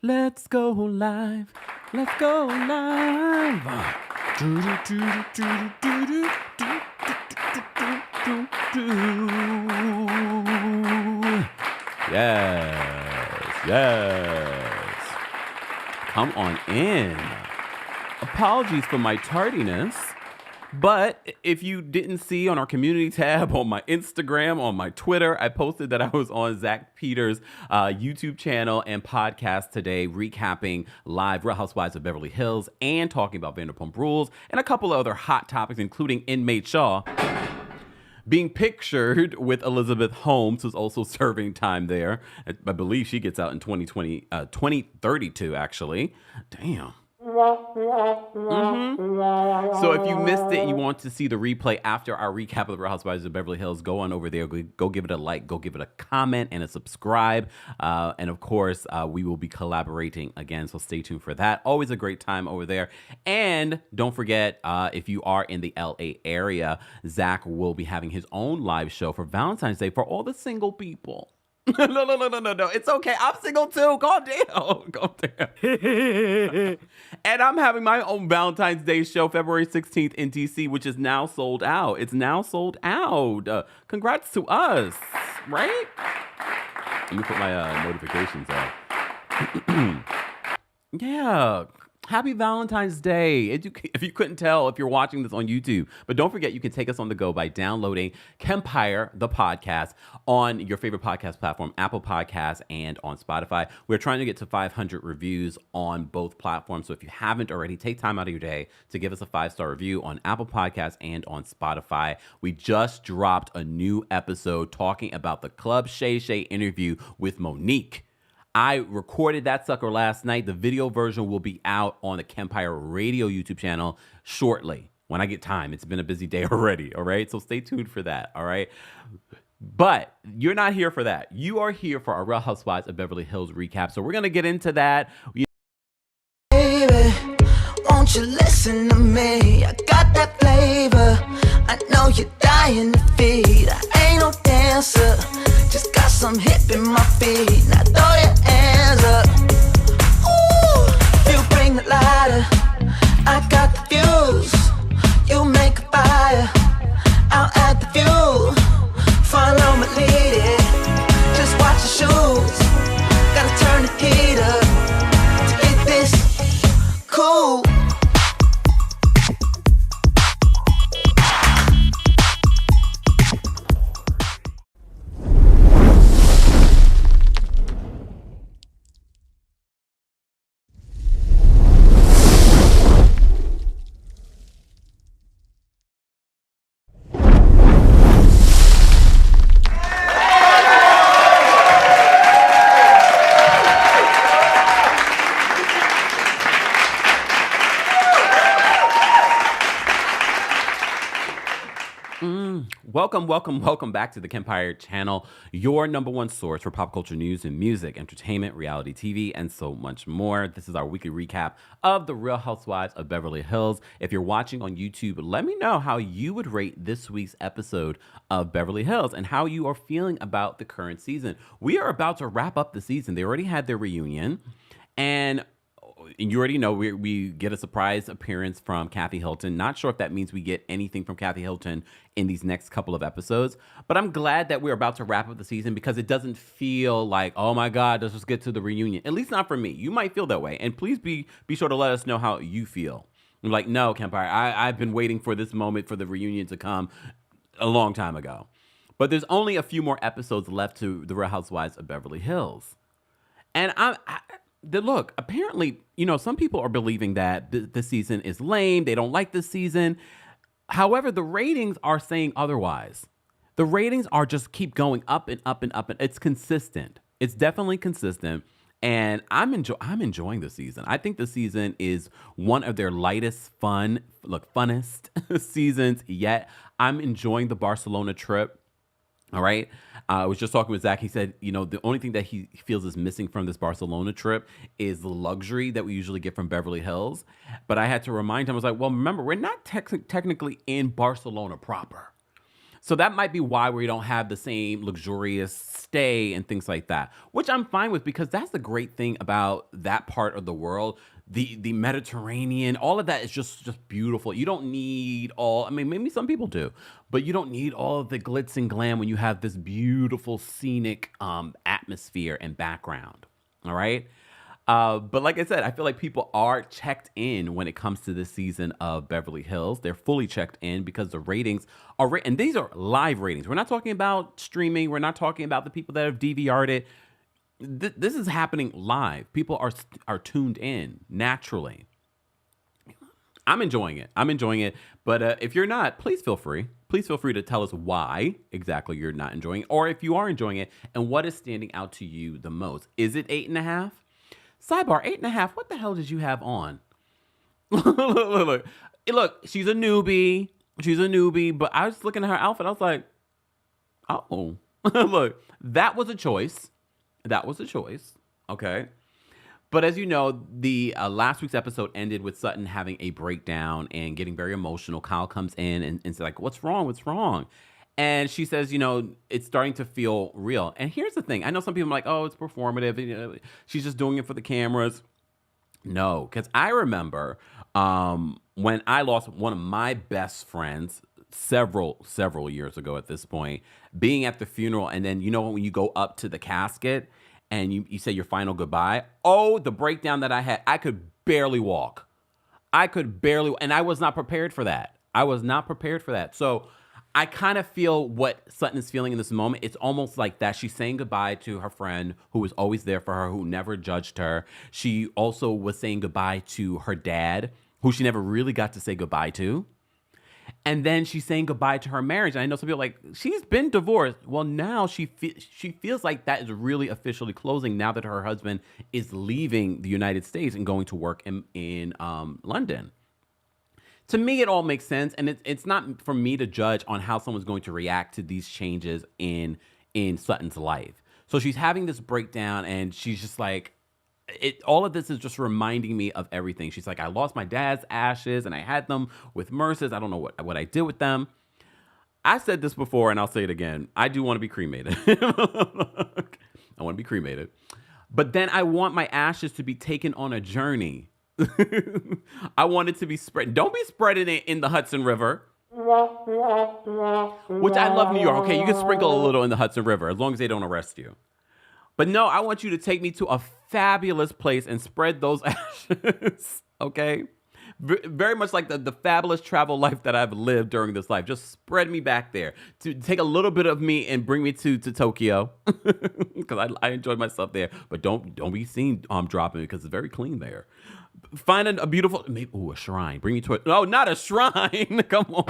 Let's go live. Let's go live. Yes, yes. Come on in. Apologies for my tardiness. But if you didn't see on our community tab, on my Instagram, on my Twitter, I posted that I was on Zach Peters' YouTube channel and podcast today, recapping live Real Housewives of Beverly Hills and talking about Vanderpump Rules and a couple of other hot topics, including inmate Shaw being pictured with Elizabeth Holmes, who's also serving time there. I believe she gets out in 2032, actually. Damn. So if you missed it and you want to see the replay after our recap of the Real Housewives of Beverly Hills, go on over there, go give it a like, go give it a comment and a subscribe. And of course, we will be collaborating again, so stay tuned for that. Always a great time over there. And don't forget, if you are in the LA area, Zach will be having his own live show for Valentine's Day for all the single people. No. It's okay. I'm single too. Calm down. Calm down. And I'm having my own Valentine's Day show February 16th in DC, which is now sold out. It's now sold out. Congrats to us, right? Let me put my notifications on. Yeah. Happy Valentine's Day. If you couldn't tell, if you're watching this on YouTube. But don't forget, you can take us on the go by downloading Kempire, the podcast, on your favorite podcast platform, Apple Podcasts, and on Spotify. We're trying to get to 500 reviews on both platforms. So if you haven't already, take time out of your day to give us a 5-star review on Apple Podcasts and on Spotify. We just dropped a new episode talking about the Club Shay Shay interview with Monique. I recorded that sucker last night. The video version will be out on the Kempire Radio YouTube channel shortly when I get time. It's been a busy day already, all right? So stay tuned for that, all right? But you're not here for that. You are here for our Real Housewives of Beverly Hills recap. So we're going to get into that. Baby, won't you listen to me? I got that flavor. I know you're dying to feed. I ain't no dancer. Just got some hip in my feet. Now throw your hands up. Ooh, you bring the lighter. I got the fuse. You make a fire. I'll add the fuel. Follow my lead. Just watch the shoes. Gotta turn the heat up to get this cool. Welcome back to the Kempire channel, your number one source for pop culture news and music, entertainment, reality TV, and so much more. This is our weekly recap of the Real Housewives of Beverly Hills. If you're watching on YouTube, let me know how you would rate this week's episode of Beverly Hills and how you are feeling about the current season. We are about to wrap up the season. They already had their reunion, and you already know we get a surprise appearance from Kathy Hilton. Not sure if that means we get anything from Kathy Hilton in these next couple of episodes, but I'm glad that we're about to wrap up the season because it doesn't feel like, oh my God, let's just get to the reunion. At least not for me. You might feel that way. And please be sure to let us know how you feel. I'm like, no, Kempire, I've been waiting for this moment for the reunion to come a long time ago. But there's only a few more episodes left to the Real Housewives of Beverly Hills. And look, apparently, some people are believing that the season is lame. They don't like this season. However, the ratings are saying otherwise. The ratings are just keep going up and up and up. And it's consistent. It's definitely consistent. And I'm enjoying the season. I think the season is one of their funnest seasons yet. I'm enjoying the Barcelona trip. All right. I was just talking with Zach. He said, the only thing that he feels is missing from this Barcelona trip is the luxury that we usually get from Beverly Hills. But I had to remind him, I was like, well, remember, we're not technically in Barcelona proper. So that might be why we don't have the same luxurious stay and things like that, which I'm fine with because that's the great thing about that part of the world. The Mediterranean, all of that is just beautiful. You don't need all, I mean, maybe some people do, but you don't need all of the glitz and glam when you have this beautiful scenic atmosphere and background. All right. But like I said, I feel like people are checked in when it comes to this season of Beverly Hills. They're fully checked in because the ratings are, and these are live ratings. We're not talking about streaming. We're not talking about the people that have DVR'd it. This is happening live. People are tuned in naturally. I'm enjoying it. But if you're not, please feel free. Please feel free to tell us why exactly you're not enjoying it, or if you are enjoying it, and what is standing out to you the most. Is it 8.5? Sidebar, 8.5. What the hell did you have on? Look. She's a newbie. But I was looking at her outfit. I was like, oh, look, that was a choice. Okay. But as you know, the last week's episode ended with Sutton having a breakdown and getting very emotional. Kyle comes in and says, like, what's wrong? And she says, it's starting to feel real. And here's the thing. I know some people are like, oh, it's performative. She's just doing it for the cameras. No, because I remember when I lost one of my best friends several years ago at this point, being at the funeral. And then, when you go up to the casket and you say your final goodbye. Oh, the breakdown that I had. I could barely walk. And I was not prepared for that. So I kind of feel what Sutton is feeling in this moment. It's almost like that. She's saying goodbye to her friend who was always there for her, who never judged her. She also was saying goodbye to her dad, who she never really got to say goodbye to. And then she's saying goodbye to her marriage. And I know some people are like, she's been divorced. Well, now she feels like that is really officially closing now that her husband is leaving the United States and going to work in London. To me, it all makes sense. And it's not for me to judge on how someone's going to react to these changes in Sutton's life. So she's having this breakdown and she's just like, all of this is just reminding me of everything. She's like, I lost my dad's ashes and I had them with Mercer's. I don't know what I did with them. I said this before and I'll say it again. I do want to be cremated. I want to be cremated. But then I want my ashes to be taken on a journey. I want it to be spread. Don't be spreading it in the Hudson River. Which I love New York. Okay, you can sprinkle a little in the Hudson River as long as they don't arrest you. But no, I want you to take me to a fabulous place and spread those ashes. Okay? Very much like the fabulous travel life that I've lived during this life. Just spread me back there. To take a little bit of me and bring me to Tokyo. Because I enjoyed myself there. But don't be seen dropping it because it's very clean there. Find a beautiful, maybe, a shrine. Bring me to it. No, not a shrine. Come on.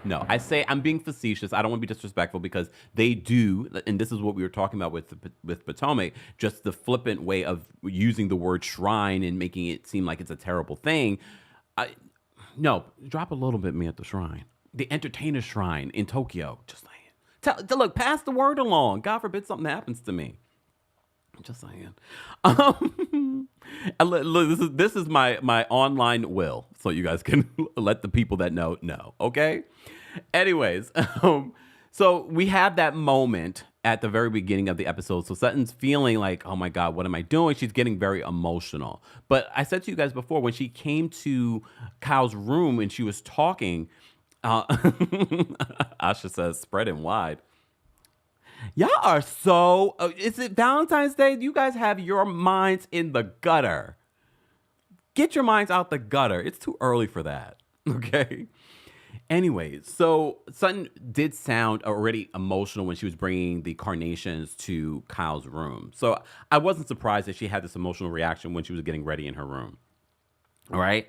No, I say I'm being facetious. I don't want to be disrespectful because they do, and this is what we were talking about with Potomac, just the flippant way of using the word shrine and making it seem like it's a terrible thing. No, drop a little bit of me at the shrine. The entertainer shrine in Tokyo. Just saying. Look, pass the word along. God forbid something happens to me. I'm just saying. Look, this is my online will, so you guys can let the people that know. Okay. Anyways, so we have that moment at the very beginning of the episode. So Sutton's feeling like, oh my God, what am I doing? She's getting very emotional. But I said to you guys before, when she came to Kyle's room and she was talking, Asha says, spread him wide. Y'all are so, is it Valentine's Day? You guys have your minds in the gutter. Get your minds out the gutter. It's too early for that. Okay. Anyways, so Sutton did sound already emotional when she was bringing the carnations to Kyle's room. So I wasn't surprised that she had this emotional reaction when she was getting ready in her room. All right.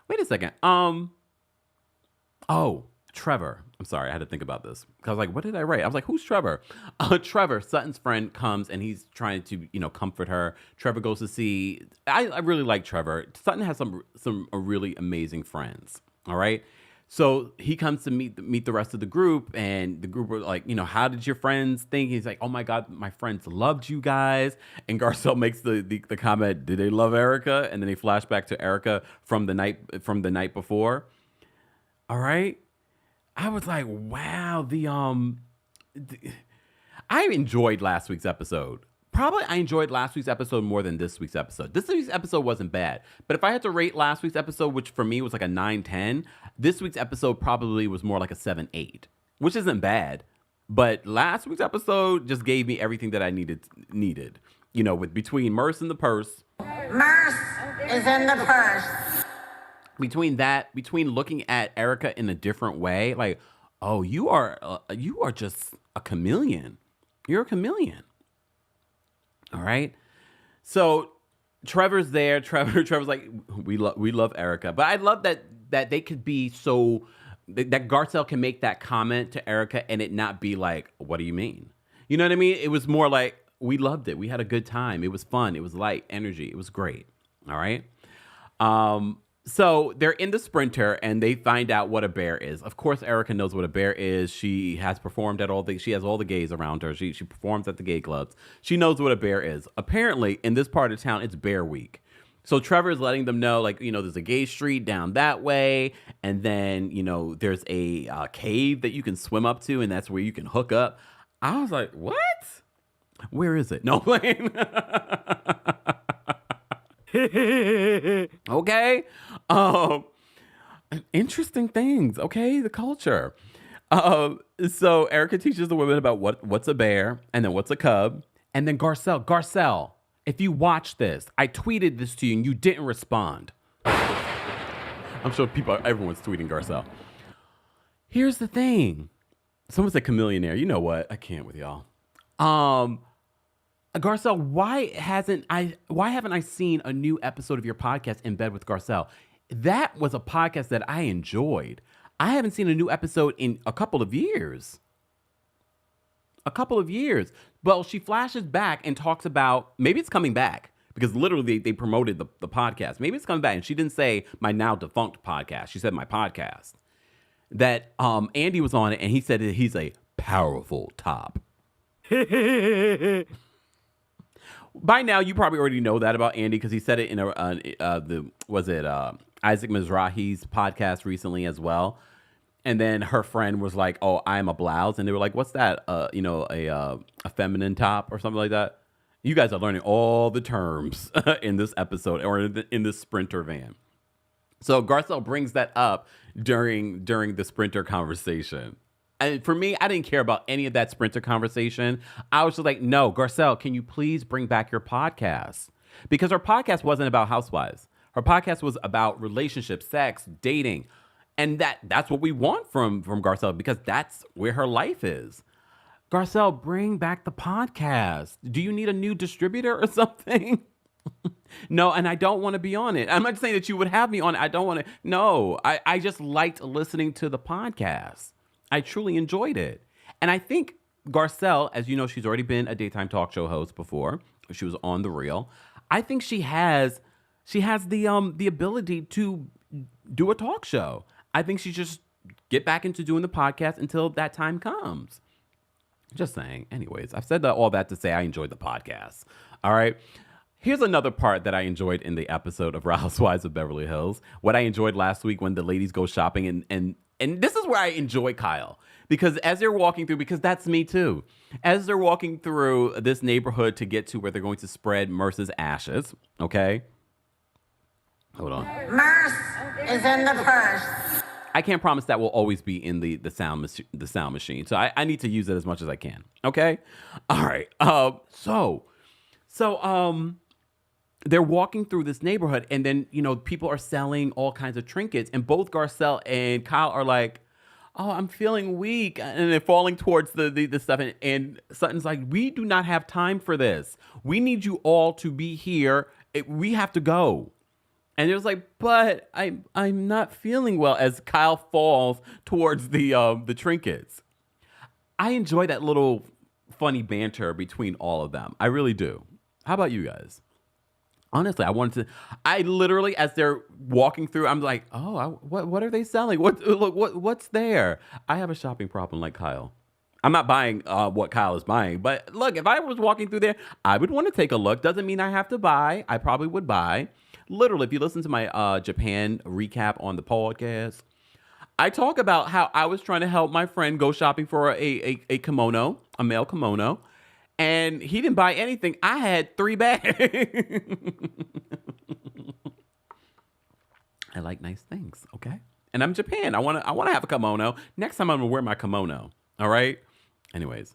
Wait a second. Trevor. I'm sorry, I had to think about this. I was like, what did I write? I was like, who's Trevor? Trevor, Sutton's friend, comes and he's trying to, comfort her. Trevor goes to see, I really like Trevor. Sutton has some really amazing friends. All right. So he comes to meet the rest of the group, and the group were like, how did your friends think? He's like, oh my God, my friends loved you guys. And Garcelle makes the comment, did they love Erica? And then they flash back to Erica from the night before. All right. I was like, wow, I enjoyed last week's episode. Probably I enjoyed last week's episode more than this week's episode. This week's episode wasn't bad. But if I had to rate last week's episode, which for me was like a 9-10, this week's episode probably was more like a 7-8, which isn't bad. But last week's episode just gave me everything that I needed. With between Merce and the purse. Merce is in the purse. Between looking at Erica in a different way, like, oh, you are just a chameleon. You're a chameleon. All right. So Trevor's there. Trevor's like, we love Erica. But I love that they could be so that Garcelle can make that comment to Erica and it not be like, what do you mean? You know what I mean? It was more like, we loved it. We had a good time. It was fun. It was light energy. It was great. All right. So they're in the Sprinter and they find out what a bear is. Of course, Erica knows what a bear is. She has performed she has all the gays around her. She performs at the gay clubs. She knows what a bear is. Apparently, in this part of town, it's Bear Week. So Trevor is letting them know, like, there's a gay street down that way. And then, there's a cave that you can swim up to, and that's where you can hook up. I was like, what? Where is it? No, playing. Okay. Interesting things. Okay. The culture. So Erica teaches the women about what's a bear and then what's a cub. And then Garcelle, if you watch this, I tweeted this to you and you didn't respond. I'm sure everyone's tweeting Garcelle. Here's the thing. Someone said chameleonaire. You know what? I can't with y'all. Garcelle, why haven't I seen a new episode of your podcast In Bed with Garcelle? That was a podcast that I enjoyed. I haven't seen a new episode in a couple of years. Well, she flashes back and talks about, maybe it's coming back, because literally they promoted the podcast. Maybe it's coming back. And she didn't say my now defunct podcast. She said my podcast. That Andy was on it and he said that he's a powerful top. By now, you probably already know that about Andy because he said it in Isaac Mizrahi's podcast recently as well. And then her friend was like, "Oh, I'm a blouse," and they were like, "What's that? A feminine top or something like that." You guys are learning all the terms in this episode or in this Sprinter van. So Garcelle brings that up during the Sprinter conversation. And for me, I didn't care about any of that Sprinter conversation. I was just like, no, Garcelle, can you please bring back your podcast? Because her podcast wasn't about housewives. Her podcast was about relationships, sex, dating. And that's what we want from Garcelle because that's where her life is. Garcelle, bring back the podcast. Do you need a new distributor or something? No, and I don't want to be on it. I'm not saying that you would have me on it. I don't want to. No, I just liked listening to the podcast. I truly enjoyed it. And I think Garcelle, as you know, she's already been a daytime talk show host before. She was on The Real. I think she has the ability to do a talk show. I think she just get back into doing the podcast until that time comes. Just saying. Anyways, I've said all that to say I enjoyed the podcast. All right. Here's another part that I enjoyed in the episode of Housewives of Beverly Hills. What I enjoyed last week when the ladies go shopping and this is where I enjoy Kyle. Because as they're walking through, because that's me too. As they're walking through this neighborhood to get to where they're going to spread Merce's ashes, okay? Hold on. Merce is in the purse. I can't promise that will always be in the sound machine. So I need to use it as much as I can, okay? All right. So they're walking through this neighborhood and then, people are selling all kinds of trinkets. And both Garcelle and Kyle are like, oh, I'm feeling weak. And they're falling towards the stuff. And Sutton's like, we do not have time for this. We need you all to be here. We have to go. And it was like, but I'm not feeling well as Kyle falls towards the trinkets. I enjoy that little funny banter between all of them. I really do. How about you guys? Honestly, I literally, as they're walking through, I'm like, oh, what are they selling? What's there? I have a shopping problem like Kyle. I'm not buying what Kyle is buying, but look, if I was walking through there, I would want to take a look. Doesn't mean I have to buy. I probably would buy. Literally, if you listen to my Japan recap on the podcast, I talk about how I was trying to help my friend go shopping for a kimono, a male kimono, and he didn't buy anything. I had 3 bags. I like nice things, okay? And I'm Japan. I want to have a kimono. Next time I'm gonna wear my kimono. All right. Anyways,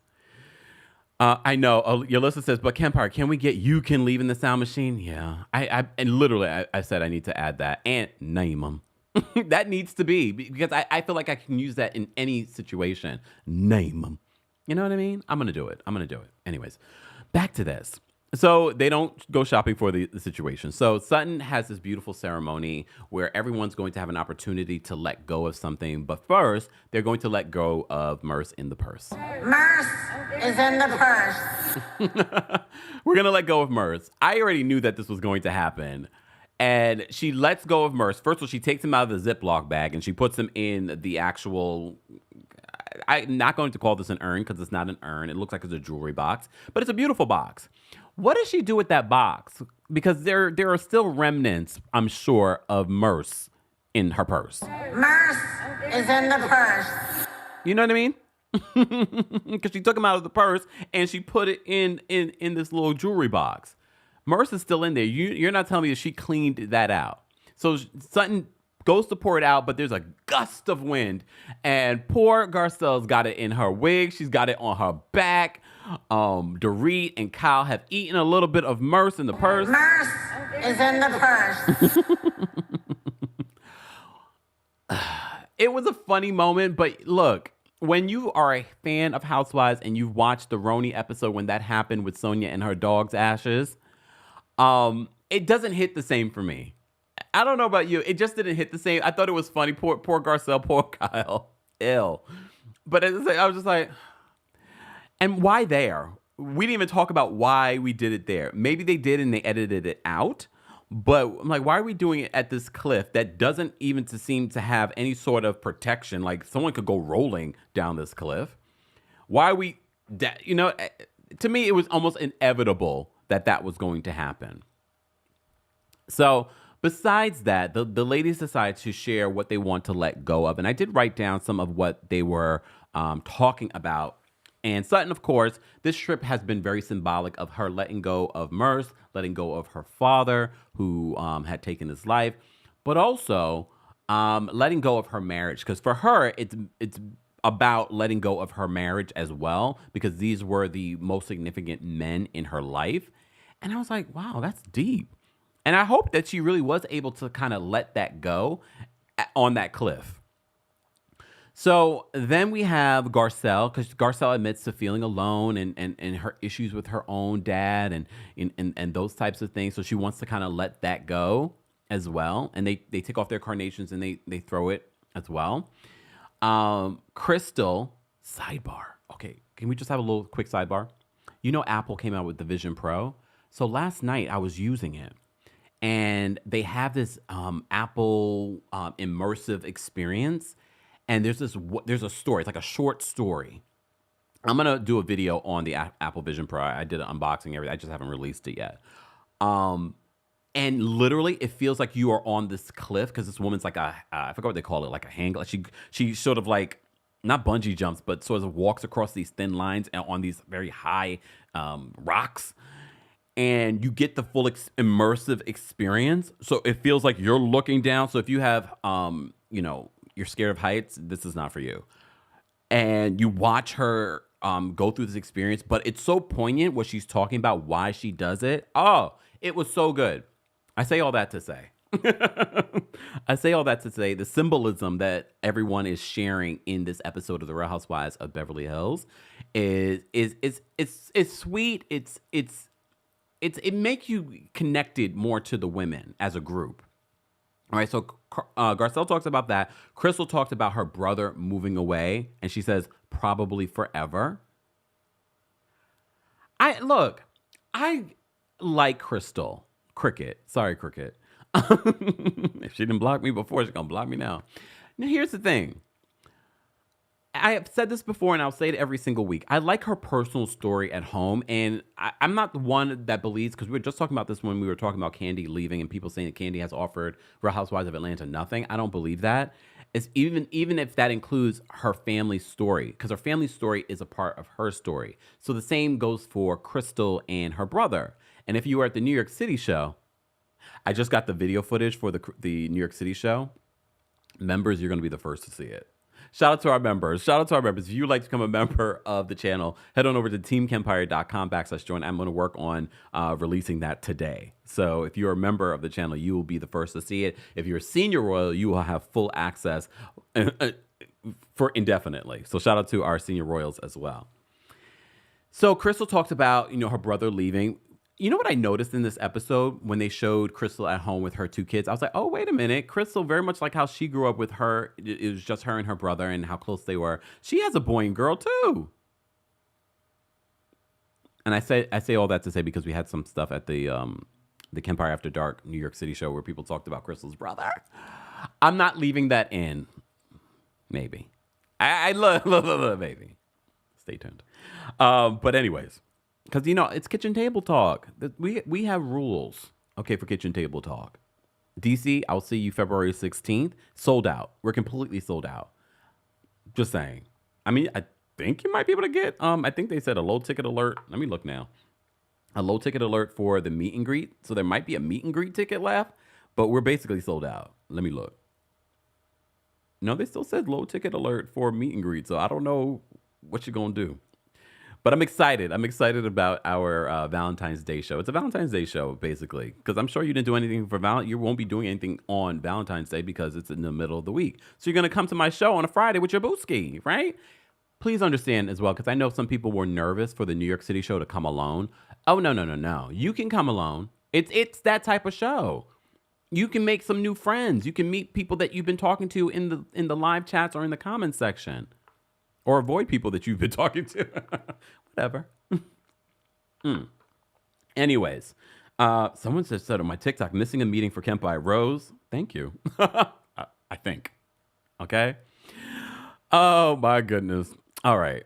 I know Yolissa says, but Kempire, can we get "You Can Leave" in the sound machine? Yeah, and literally I said I need to add that and name them. That needs to be, because I feel like I can use that in any situation. Name them. You know what I mean? I'm gonna do it. Anyways, back to this. So they don't go shopping for the situation. So Sutton has this beautiful ceremony where everyone's going to have an opportunity to let go of something. But first, they're going to let go of Merce in the purse. Merce is in the purse. We're going to let go of Merce. I already knew that this was going to happen. And she lets go of Merce. First of all, she takes him out of the Ziploc bag and she puts him in the actual... I'm not going to call this an urn because it's not an urn. It looks like it's a jewelry box, but it's a beautiful box. What does she do with that box? Because there are still remnants, I'm sure, of Merce in her purse. Merce is in the purse. You know what I mean? Because she took him out of the purse and she put it in this little jewelry box. Merce is still in there. You're not telling me that she cleaned that out. So Sutton goes to pour it out, but there's a gust of wind, and poor Garcelle's got it in her wig. She's got it on her back. Dorit and Kyle have eaten a little bit of Merce in the purse. Merce is in the purse. It was a funny moment, but look, when you are a fan of Housewives and you've watched the Roni episode when that happened with Sonia and her dog's ashes, it doesn't hit the same for me. I don't know about you. It just didn't hit the same. I thought it was funny. Poor Garcelle, poor Kyle. Ill. But I was just like, and why there? We didn't even talk about why we did it there. Maybe they did and they edited it out. But I'm like, why are we doing it at this cliff that doesn't even seem to have any sort of protection? Like someone could go rolling down this cliff. Why are we, to me, it was almost inevitable that was going to happen. So besides that, the ladies decide to share what they want to let go of. And I did write down some of what they were talking about. And Sutton, of course, this trip has been very symbolic of her letting go of Merce, letting go of her father who had taken his life, but also letting go of her marriage. Because for her, it's about letting go of her marriage as well, because these were the most significant men in her life. And I was like, wow, that's deep. And I hope that she really was able to kind of let that go on that cliff. So then we have Garcelle, because Garcelle admits to feeling alone and her issues with her own dad and those types of things. So she wants to kind of let that go as well. And they take off their carnations and they throw it as well. Crystal, sidebar. Okay, can we just have a little quick sidebar? You know, Apple came out with the Vision Pro. So last night I was using it. And they have this Apple immersive experience. And there's a story. It's like a short story. I'm going to do a video on the Apple Vision Pro. I did an unboxing, everything. I just haven't released it yet. And literally, it feels like you are on this cliff because this woman's like I forgot what they call it, like a hang. She sort of like, not bungee jumps, but sort of walks across these thin lines and on these very high rocks. And you get the full immersive experience. So it feels like you're looking down. So if you have, you're scared of heights, this is not for you. And you watch her go through this experience, but it's so poignant what she's talking about, why she does it. Oh, it was so good. I say all that to say. The symbolism that everyone is sharing in this episode of The Real Housewives of Beverly Hills is sweet. It makes you connected more to the women as a group. All right, so Garcelle talks about that. Crystal talked about her brother moving away, and she says, probably forever. I like Crystal. Cricket. Sorry, Cricket. If she didn't block me before, she's going to block me now. Now, here's the thing. I have said this before, and I'll say it every single week. I like her personal story at home, and I'm not the one that believes, because we were just talking about this when we were talking about Kandi leaving and people saying that Kandi has offered Real Housewives of Atlanta nothing. I don't believe that. It's even if that includes her family story, because her family story is a part of her story. So the same goes for Crystal and her brother. And if you were at the New York City show, I just got the video footage for the New York City show. Members, you're going to be the first to see it. Shout out to our members. If you'd like to become a member of the channel, head on over to TheKempire.com/join. I'm going to work on releasing that today. So if you're a member of the channel, you will be the first to see it. If you're a senior royal, you will have full access for indefinitely. So shout out to our senior royals as well. So Crystal talked about, her brother leaving. You know what I noticed in this episode when they showed Crystal at home with her 2 kids? I was like, oh, wait a minute. Crystal, very much like how she grew up with her. It was just her and her brother and how close they were. She has a boy and girl, too. And I say all that to say because we had some stuff at the Kempire After Dark New York City show where people talked about Crystal's brother. I'm not leaving that in. Maybe. I love maybe. Stay tuned. But anyways. Because, it's kitchen table talk. We have rules, okay, for kitchen table talk. DC, I'll see you February 16th. Sold out. We're completely sold out. Just saying. I mean, I think you might be able to get, I think they said a low ticket alert. Let me look now. A low ticket alert for the meet and greet. So there might be a meet and greet ticket left, but we're basically sold out. Let me look. No, they still said low ticket alert for meet and greet. So I don't know what you're going to do. But I'm excited. I'm excited about our Valentine's Day show. It's a Valentine's Day show, basically, because I'm sure you didn't do anything for You won't be doing anything on Valentine's Day because it's in the middle of the week. So you're going to come to my show on a Friday with your booski, right? Please understand as well, because I know some people were nervous for the New York City show to come alone. Oh, no. You can come alone. It's that type of show. You can make some new friends. You can meet people that you've been talking to in the live chats or in the comments section. Or avoid people that you've been talking to. Whatever. Anyways, someone said on my TikTok, missing a meeting for Kempire. Rose, thank you. I think. Okay. Oh, my goodness. All right.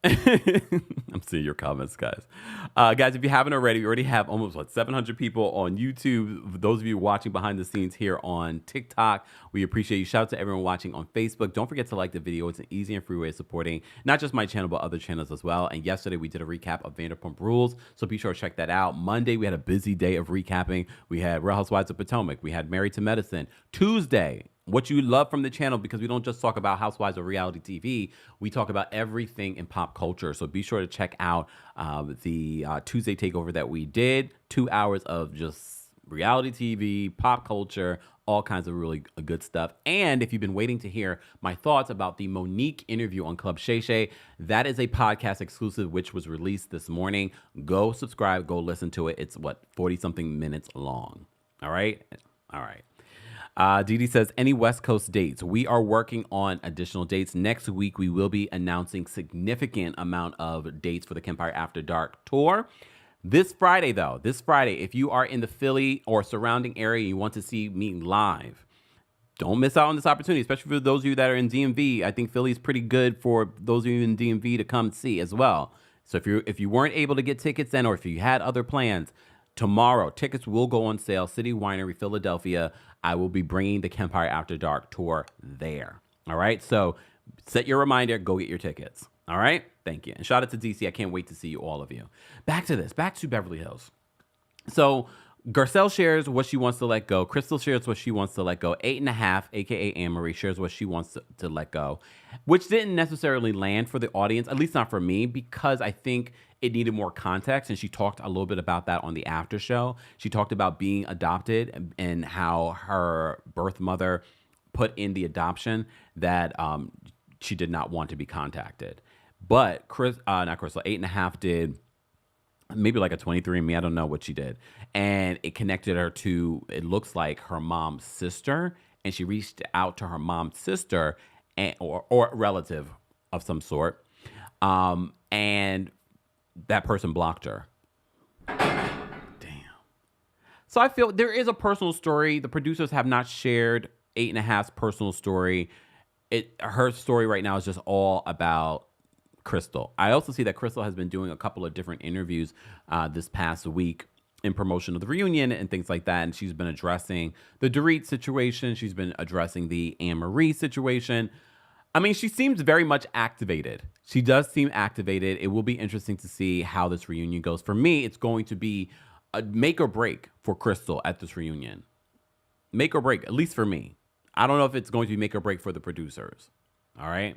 I'm seeing your comments, guys. Guys, if you haven't already, we already have almost 700 people on YouTube. Those of you watching behind the scenes here on TikTok, we appreciate you. Shout out to everyone watching on Facebook. Don't forget to like the video. It's an easy and free way of supporting not just my channel, but other channels as well. And yesterday we did a recap of Vanderpump Rules, so be sure to check that out. Monday, we had a busy day of recapping. We had Real Housewives of Potomac. We had Married to Medicine. Tuesday, what you love from the channel, because we don't just talk about Housewives of reality TV, we talk about everything in pop culture. So be sure to check out the Tuesday takeover that we did. 2 hours of just reality TV, pop culture, all kinds of really good stuff. And if you've been waiting to hear my thoughts about the Monique interview on Club Shay Shay, that is a podcast exclusive, which was released this morning. Go subscribe, go listen to it. It's 40-something minutes long. All right? Dee says, any West Coast dates? We are working on additional dates. Next week, we will be announcing significant amount of dates for the Kempire After Dark tour. This Friday, if you are in the Philly or surrounding area and you want to see me live, don't miss out on this opportunity, especially for those of you that are in DMV. I think Philly is pretty good for those of you in DMV to come see as well. So if you weren't able to get tickets then, or if you had other plans, tomorrow, tickets will go on sale. City Winery, Philadelphia. I will be bringing the Kempire After Dark tour there. All right? So set your reminder. Go get your tickets. All right? Thank you. And shout out to DC. I can't wait to see you, all of you. Back to Beverly Hills. So Garcelle shares what she wants to let go. Crystal shares what she wants to let go. 8.5, a.k.a. Anne-Marie, shares what she wants to let go, which didn't necessarily land for the audience, at least not for me, because I think it needed more context. And she talked a little bit about that on the after show. She talked about being adopted and how her birth mother put in the adoption that she did not want to be contacted. But not Crystal, 8.5 did maybe like a 23andMe. I don't know what she did. And it connected her to, it looks like, her mom's sister. And she reached out to her mom's sister or relative of some sort. And that person blocked her. Damn. So I feel there is a personal story. The producers have not shared 8.5's personal story. Her story right now is just all about Crystal. I also see that Crystal has been doing a couple of different interviews this past week in promotion of the reunion and things like that. And she's been addressing the Dorit situation. She's been addressing the Anne-Marie situation. I mean, she seems very much activated. She does seem activated. It will be interesting to see how this reunion goes. For me, it's going to be a make or break for Crystal at this reunion. Make or break, at least for me. I don't know if it's going to be make or break for the producers. All right.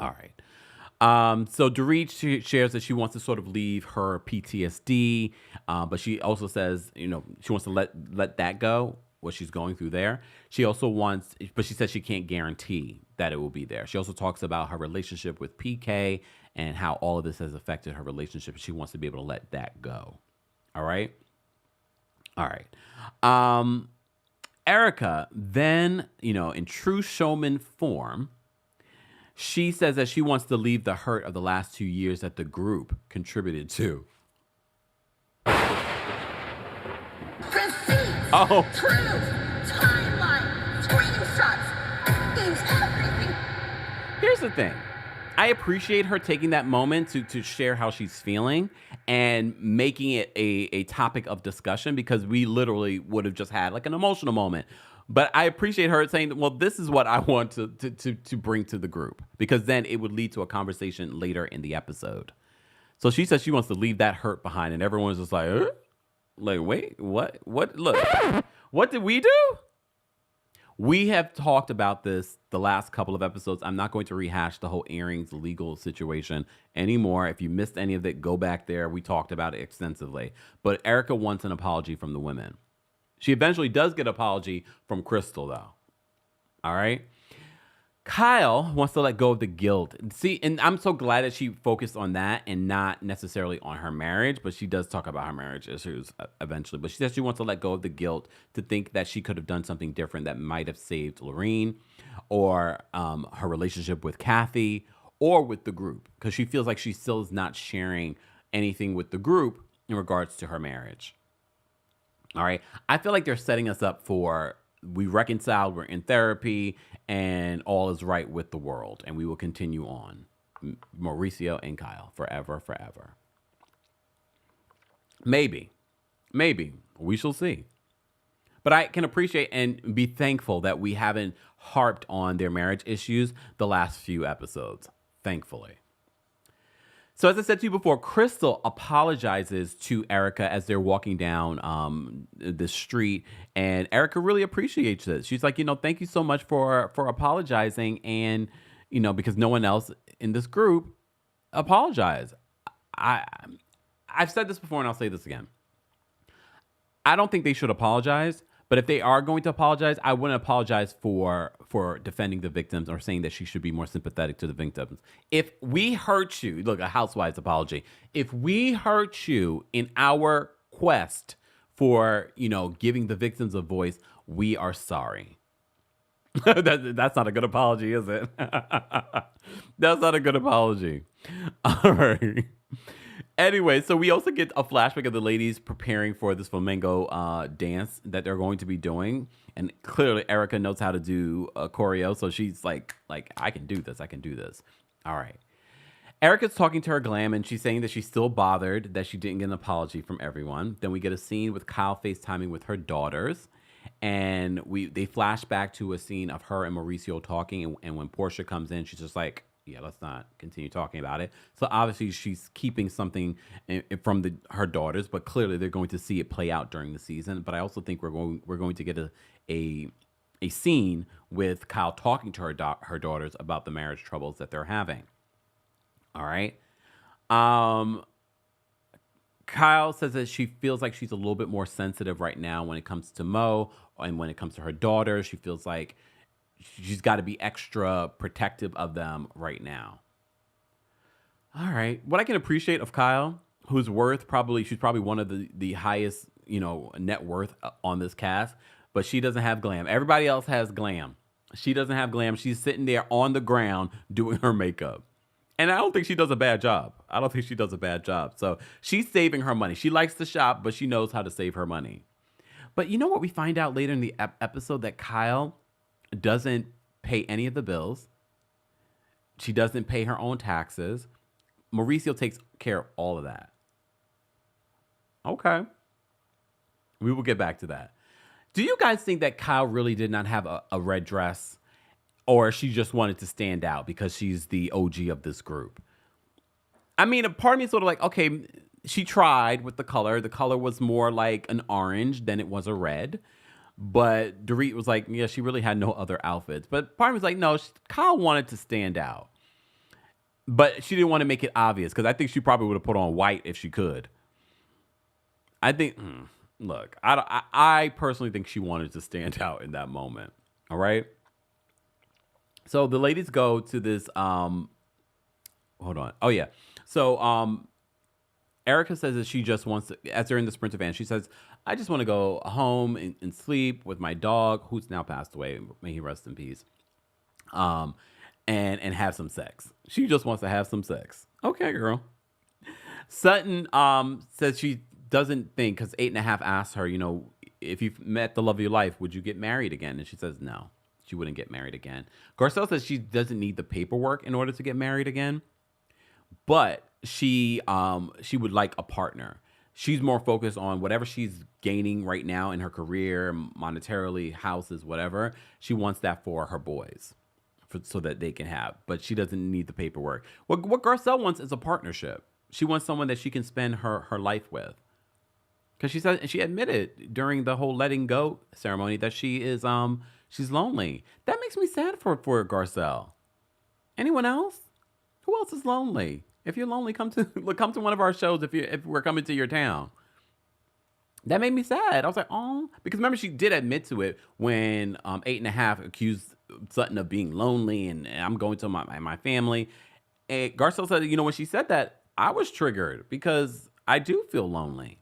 So Dorit shares that she wants to sort of leave her PTSD, but she also says, she wants to let that go, what she's going through there. She also wants, but she says she can't guarantee that it will be there. She also talks about her relationship with PK and how all of this has affected her relationship. She wants to be able to let that go. All right. Erica then, in true showman form, she says that she wants to leave the hurt of the last 2 years that the group contributed to. Oh. Truth, timeline, screenshots, means everything. Here's the thing. I appreciate her taking that moment to share how she's feeling and making it a topic of discussion, because we literally would have just had like an emotional moment. But I appreciate her saying, well, this is what I want to bring to the group, because then it would lead to a conversation later in the episode. So she says she wants to leave that hurt behind, and everyone's just like, like, wait, what? Look, what did we do? We have talked about this the last couple of episodes. I'm not going to rehash the whole earrings legal situation anymore. If you missed any of it, go back there. We talked about it extensively. But Erica wants an apology from the women. She eventually does get an apology from Crystal, though. All right? Kyle wants to let go of the guilt. See, and I'm so glad that she focused on that and not necessarily on her marriage, but she does talk about her marriage issues eventually. But she says she wants to let go of the guilt, to think that she could have done something different that might have saved Lorene, or her relationship with Kathy, or with the group, because she feels like she still is not sharing anything with the group in regards to her marriage. All right. I feel like they're setting us up for, we reconciled, we're in therapy, and all is right with the world. And we will continue on. Mauricio and Kyle, forever. Maybe. We shall see. But I can appreciate and be thankful that we haven't harped on their marriage issues the last few episodes. Thankfully. So as I said to you before, Crystal apologizes to Erica as they're walking down the street, and Erica really appreciates this. She's like, thank you so much for apologizing, and because no one else in this group apologized. I've said this before, and I'll say this again. I don't think they should apologize. But if they are going to apologize, I wouldn't apologize for defending the victims or saying that she should be more sympathetic to the victims. If we hurt you, look, a Housewives apology. If we hurt you in our quest for, giving the victims a voice, we are sorry. That's not a good apology, is it? That's not a good apology. All right. Anyway, so we also get a flashback of the ladies preparing for this flamenco dance that they're going to be doing. And clearly Erica knows how to do choreo. So she's like, I can do this. All right. Erica's talking to her glam, and she's saying that she's still bothered that she didn't get an apology from everyone. Then we get a scene with Kyle FaceTiming with her daughters. And they flash back to a scene of her and Mauricio talking. And when Portia comes in, she's just like, yeah, let's not continue talking about it. So obviously she's keeping something from her daughters, but clearly they're going to see it play out during the season. But I also think we're going to get a scene with Kyle talking to her daughters about the marriage troubles that they're having. All right. Kyle says that she feels like she's a little bit more sensitive right now when it comes to Mo, and when it comes to her daughters. She feels like she's got to be extra protective of them right now. All right. What I can appreciate of Kyle, whose worth she's probably one of the highest, net worth on this cast, but she doesn't have glam. Everybody else has glam. She doesn't have glam. She's sitting there on the ground doing her makeup. And I don't think she does a bad job. So she's saving her money. She likes to shop, but she knows how to save her money. But you know what we find out later in the episode? That Kyle doesn't pay any of the bills. She doesn't pay her own taxes. Mauricio takes care of all of that. Okay. We will get back to that. Do you guys think that Kyle really did not have a red dress? Or she just wanted to stand out because she's the OG of this group? I mean, a part of me is sort of like, okay, she tried with the color. The color was more like an orange than it was a red. But Dorit was like, yeah, she really had no other outfits. But part of me was like, no, Kyle wanted to stand out. But she didn't want to make it obvious because I think she probably would have put on white if she could. I think, look, I personally think she wanted to stand out in that moment. All right. So the ladies go to this, hold on. Oh, yeah. So Erica says that she just wants to, as they're in the Sprinter van, she says, I just want to go home and sleep with my dog, who's now passed away. May he rest in peace. And have some sex. She just wants to have some sex. Okay, girl. Sutton says she doesn't think, because 8.5 asked her, if you've met the love of your life, would you get married again? And she says no, she wouldn't get married again. Garcelle says she doesn't need the paperwork in order to get married again, but she would like a partner. She's more focused on whatever she's gaining right now in her career, monetarily, houses, whatever. She wants that for her boys, so that they can have. But she doesn't need the paperwork. What Garcelle wants is a partnership. She wants someone that she can spend her life with. Because she said, she admitted during the whole letting go ceremony that she is she's lonely. That makes me sad for Garcelle. Anyone else? Who else is lonely? If you're lonely, come to one of our shows if we're coming to your town. That made me sad. I was like, oh, because remember she did admit to it when 8.5 accused Sutton of being lonely and I'm going to my family. And Garcelle said, when she said that, I was triggered because I do feel lonely.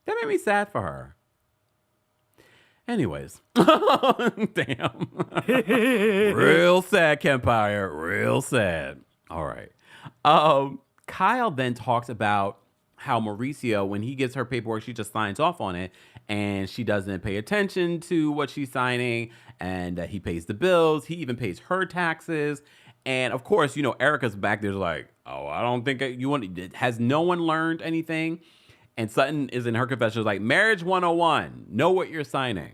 That made me sad for her. Anyways. Damn. Real sad, Kempire. Real sad. All right. Kyle then talks about how Mauricio, when he gets her paperwork, she just signs off on it and she doesn't pay attention to what she's signing, and he pays the bills. He even pays her taxes. And of course, Erica's back there's like, oh, I don't think you want. Has no one learned anything? And Sutton is in her confession like, marriage 101. Know what you're signing.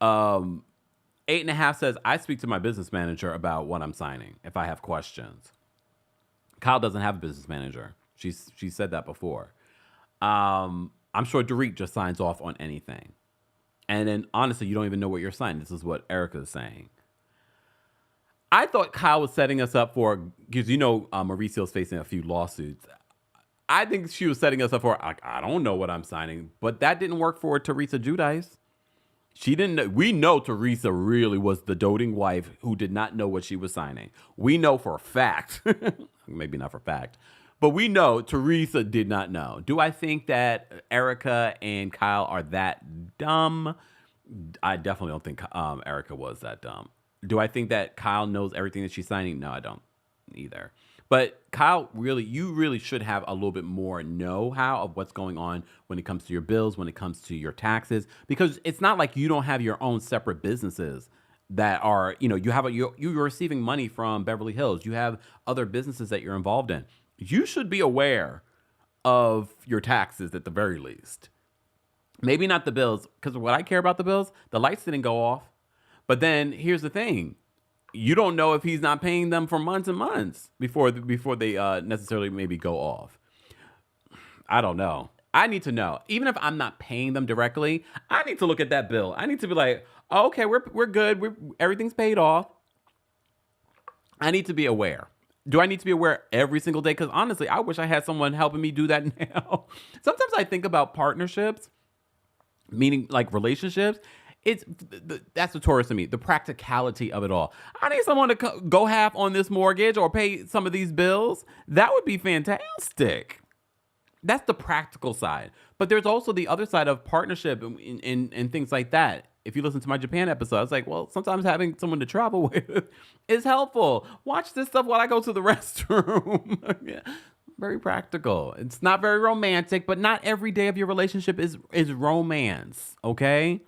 8.5 says, I speak to my business manager about what I'm signing if I have questions. Kyle doesn't have a business manager. She said that before. I'm sure Dorit just signs off on anything. And then, honestly, you don't even know what you're signing. This is what Erica is saying. I thought Kyle was setting us up for, because Mauricio's facing a few lawsuits. I think she was setting us up for, I don't know what I'm signing. But that didn't work for Teresa Giudice. She didn't know. We know Teresa really was the doting wife who did not know what she was signing. We know for a fact, maybe not for fact, but we know Teresa did not know. Do I think that Erica and Kyle are that dumb? I definitely don't think Erica was that dumb. Do I think that Kyle knows everything that she's signing? No, I don't either. But Kyle, you really should have a little bit more know-how of what's going on when it comes to your bills, when it comes to your taxes, because it's not like you don't have your own separate businesses that are, you're receiving money from Beverly Hills. You have other businesses that you're involved in. You should be aware of your taxes at the very least. Maybe not the bills, because what I care about the bills, the lights didn't go off. But then here's the thing. You don't know if he's not paying them for months and months before they necessarily maybe go off. I don't know. I need to know. Even if I'm not paying them directly, I need to look at that bill. I need to be like, oh, okay, we're good. Everything's paid off. I need to be aware. Do I need to be aware every single day? Because honestly, I wish I had someone helping me do that now. Sometimes I think about partnerships, meaning like relationships. That's the tourist to me, the practicality of it all. I need someone to go half on this mortgage or pay some of these bills. That would be fantastic. That's the practical side. But there's also the other side of partnership and things like that. If you listen to my Japan episode, I was like, well, sometimes having someone to travel with is helpful. Watch this stuff while I go to the restroom. Very practical. It's not very romantic, but not every day of your relationship is romance. Okay.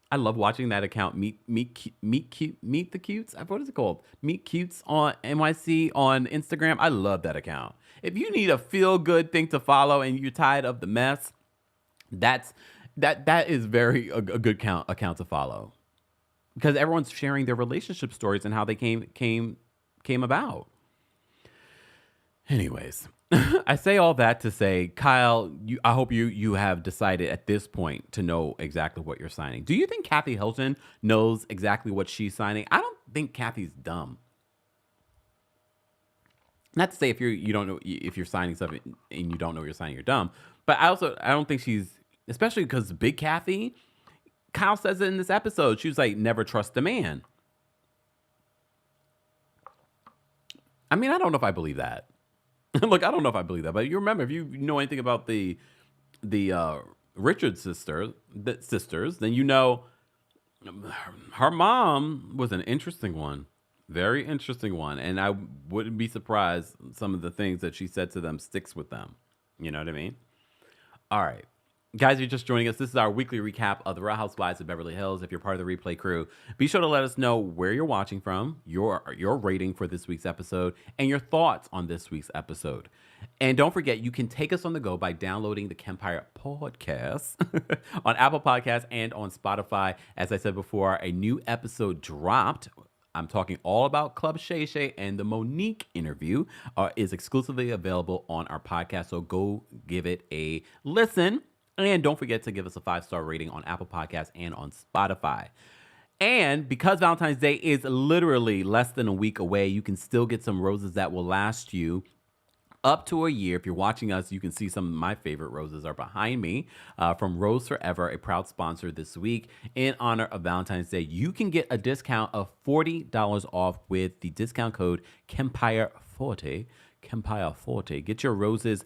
I love watching that account. Meet the Cutes. What is it called? Meet Cutes on NYC on Instagram. I love that account. If you need a feel good thing to follow and you're tired of the mess, that is very a good account to follow, because everyone's sharing their relationship stories and how they came about. Anyways, I say all that to say, Kyle, I hope you have decided at this point to know exactly what you're signing. Do you think Kathy Hilton knows exactly what she's signing? I don't think Kathy's dumb. Not to say if you don't know, if you're signing something and you don't know what you're signing, you're dumb. But I don't think she's, especially because Big Kathy, Kyle says it in this episode. She was like, never trust a man. I mean, I don't know if I believe that. Look, I don't know if I believe that, but you remember, if you know anything about the Richards sisters, then you know her mom was an interesting one, very interesting one, and I wouldn't be surprised some of the things that she said to them sticks with them. You know what I mean? All right. Guys, if you're just joining us, this is our weekly recap of the Real Housewives of Beverly Hills. If you're part of the replay crew, be sure to let us know where you're watching from, your rating for this week's episode, and your thoughts on this week's episode. And don't forget, you can take us on the go by downloading the Kempire podcast on Apple Podcasts and on Spotify. As I said before, a new episode dropped. I'm talking all about Club Shay Shay, and the Monique interview is exclusively available on our podcast. So go give it a listen. And don't forget to give us a 5-star rating on Apple Podcasts and on Spotify. And because Valentine's Day is literally less than a week away, you can still get some roses that will last you up to a year. If you're watching us, you can see some of my favorite roses are behind me from Rose Forever, a proud sponsor this week. In honor of Valentine's Day, you can get a discount of $40 off with the discount code Kempire40. Kempire40. Get your roses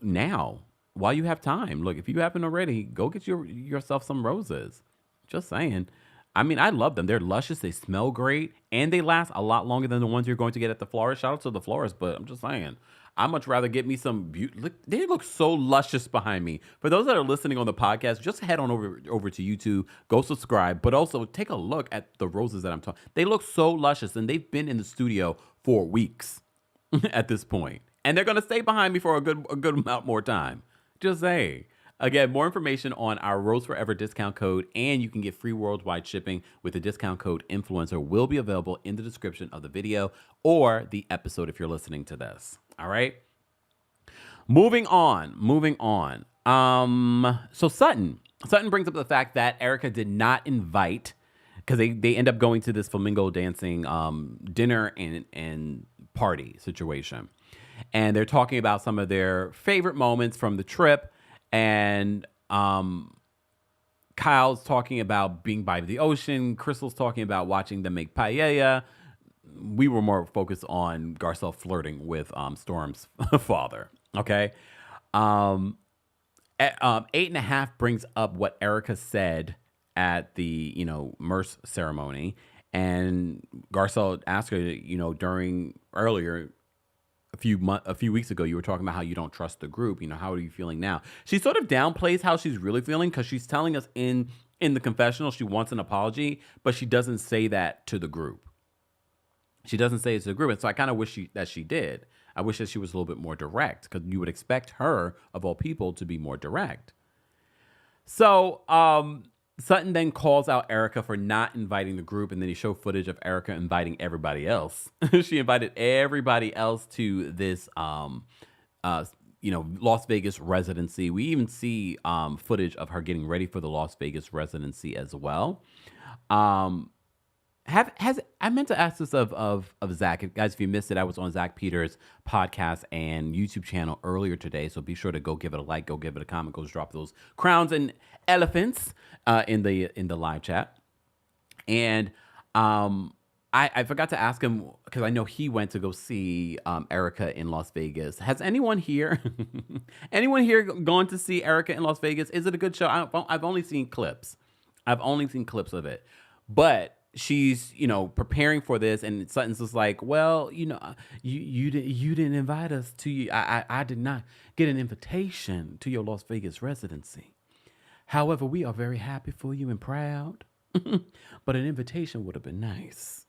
now, while you have time. Look, if you haven't already, go get yourself some roses. Just saying. I mean, I love them. They're luscious. They smell great. And they last a lot longer than the ones you're going to get at the florist. Shout out to the florist, but I'm just saying, I'd much rather get me some look, they look so luscious behind me. For those that are listening on the podcast, just head on over to YouTube, go subscribe, but also take a look at the roses that I'm talking. They look so luscious, and they've been in the studio for weeks at this point. And they're going to stay behind me for a good amount more time. Just say. Again, more information on our Rose Forever discount code, and you can get free worldwide shipping with the discount code INFLUENCER, will be available in the description of the video or the episode if you're listening to this. All right. Moving on. So Sutton brings up the fact that Erica did not invite, because they end up going to this flamenco dancing dinner and party situation. And they're talking about some of their favorite moments from the trip. And Kyle's talking about being by the ocean. Crystal's talking about watching them make paella. We were more focused on Garcelle flirting with Storm's father. Okay. 8.5 brings up what Erica said at the, Merce ceremony. And Garcelle asked her, during earlier, a few weeks ago, you were talking about how you don't trust the group. How are you feeling now? She sort of downplays how she's really feeling, because she's telling us in the confessional she wants an apology, but she doesn't say that to the group. She doesn't say it to the group. And so I kind of wish that she did. I wish that she was a little bit more direct, because you would expect her, of all people, to be more direct. So Sutton then calls out Erica for not inviting the group, and then he showed footage of Erica inviting everybody else. She invited everybody else to this, Las Vegas residency. We even see footage of her getting ready for the Las Vegas residency as well. I meant to ask this of Zach. Guys, if you missed it, I was on Zach Peters' podcast and YouTube channel earlier today, so be sure to go give it a like, go give it a comment, go drop those crowns and elephants in the live chat. And I forgot to ask him, because I know he went to go see Erica in Las Vegas. Has anyone here gone to see Erica in Las Vegas? Is it a good show? I've only seen clips. Of it. But she's, preparing for this, and Sutton's just like, well, you didn't invite us to you. I did not get an invitation to your Las Vegas residency. However, we are very happy for you and proud. But an invitation would have been nice.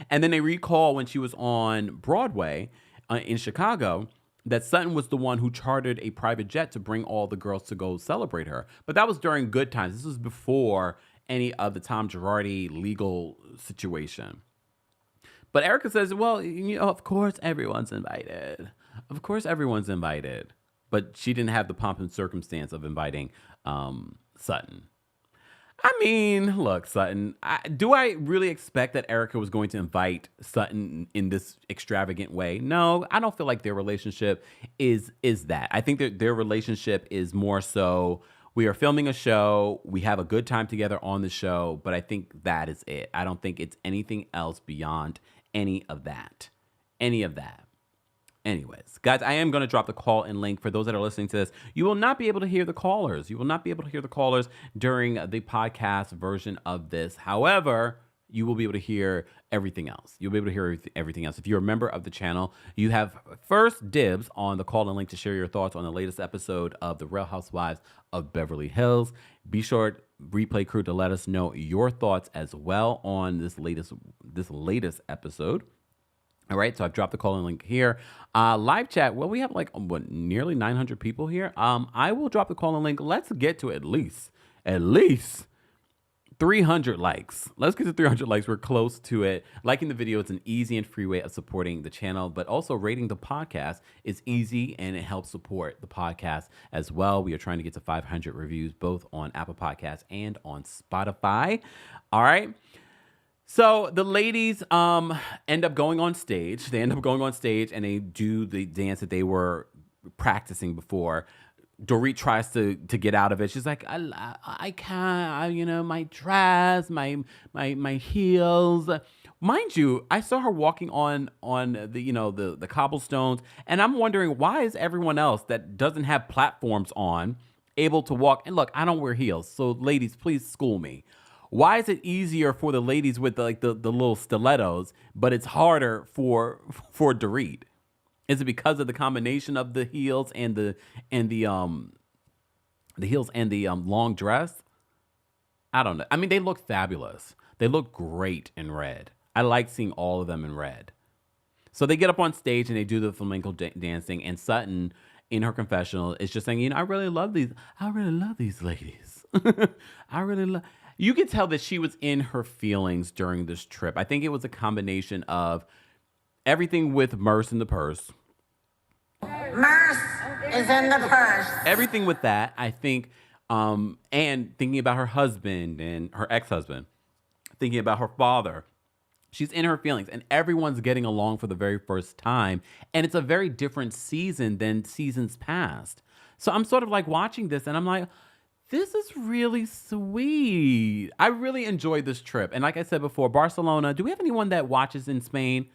And then they recall when she was on Broadway in Chicago that Sutton was the one who chartered a private jet to bring all the girls to go celebrate her. But that was during good times. This was before any of the Tom Girardi legal situation. But Erica says, well, of course everyone's invited. Of course everyone's invited. But she didn't have the pomp and circumstance of inviting Sutton. I mean, look, Sutton, do I really expect that Erica was going to invite Sutton in this extravagant way? No, I don't feel like their relationship is that. I think that their relationship is more so, we are filming a show, we have a good time together on the show, but I think that is it. I don't think it's anything else beyond any of that. Anyways, guys, I am going to drop the call-in link for those that are listening to this. You will not be able to hear the callers. You will not be able to hear the callers during the podcast version of this. However, you will be able to hear everything else. You'll be able to hear everything else. If you're a member of the channel, you have first dibs on the call-in link to share your thoughts on the latest episode of The Real Housewives of Beverly Hills. Be sure, replay crew, to let us know your thoughts as well on this latest episode. All right, so I've dropped the call-in link here. Live chat, well, we have nearly 900 people here. I will drop the call-in link. Let's get to at least 300 likes. Let's get to 300 likes. We're close to it. Liking the video is an easy and free way of supporting the channel, but also rating the podcast is easy and it helps support the podcast as well. We are trying to get to 500 reviews, both on Apple Podcasts and on Spotify. All right. So the ladies end up going on stage. They end up going on stage and they do the dance that they were practicing before. Dorit tries to get out of it. She's like, I can't, my dress, my heels. Mind you, I saw her walking on the cobblestones, and I'm wondering, why is everyone else that doesn't have platforms on able to walk? And look, I don't wear heels, so ladies, please school me. Why is it easier for the ladies with the little stilettos, but it's harder for Dorit? Is it because of the combination of the heels and the long dress? I don't know. I mean, they look fabulous. They look great in red. I like seeing all of them in red. So they get up on stage and they do the flamenco dancing, and Sutton, in her confessional, is just saying, I really love these ladies. You could tell that she was in her feelings during this trip. I think it was a combination of everything with Merce in the purse. Merce is in the purse. Everything with that, I think, and thinking about her husband and her ex-husband, thinking about her father. She's in her feelings, and everyone's getting along for the very first time. And it's a very different season than seasons past. So I'm sort of like watching this, and I'm like, this is really sweet. I really enjoyed this trip. And like I said before, Barcelona, do we have anyone that watches in Spain?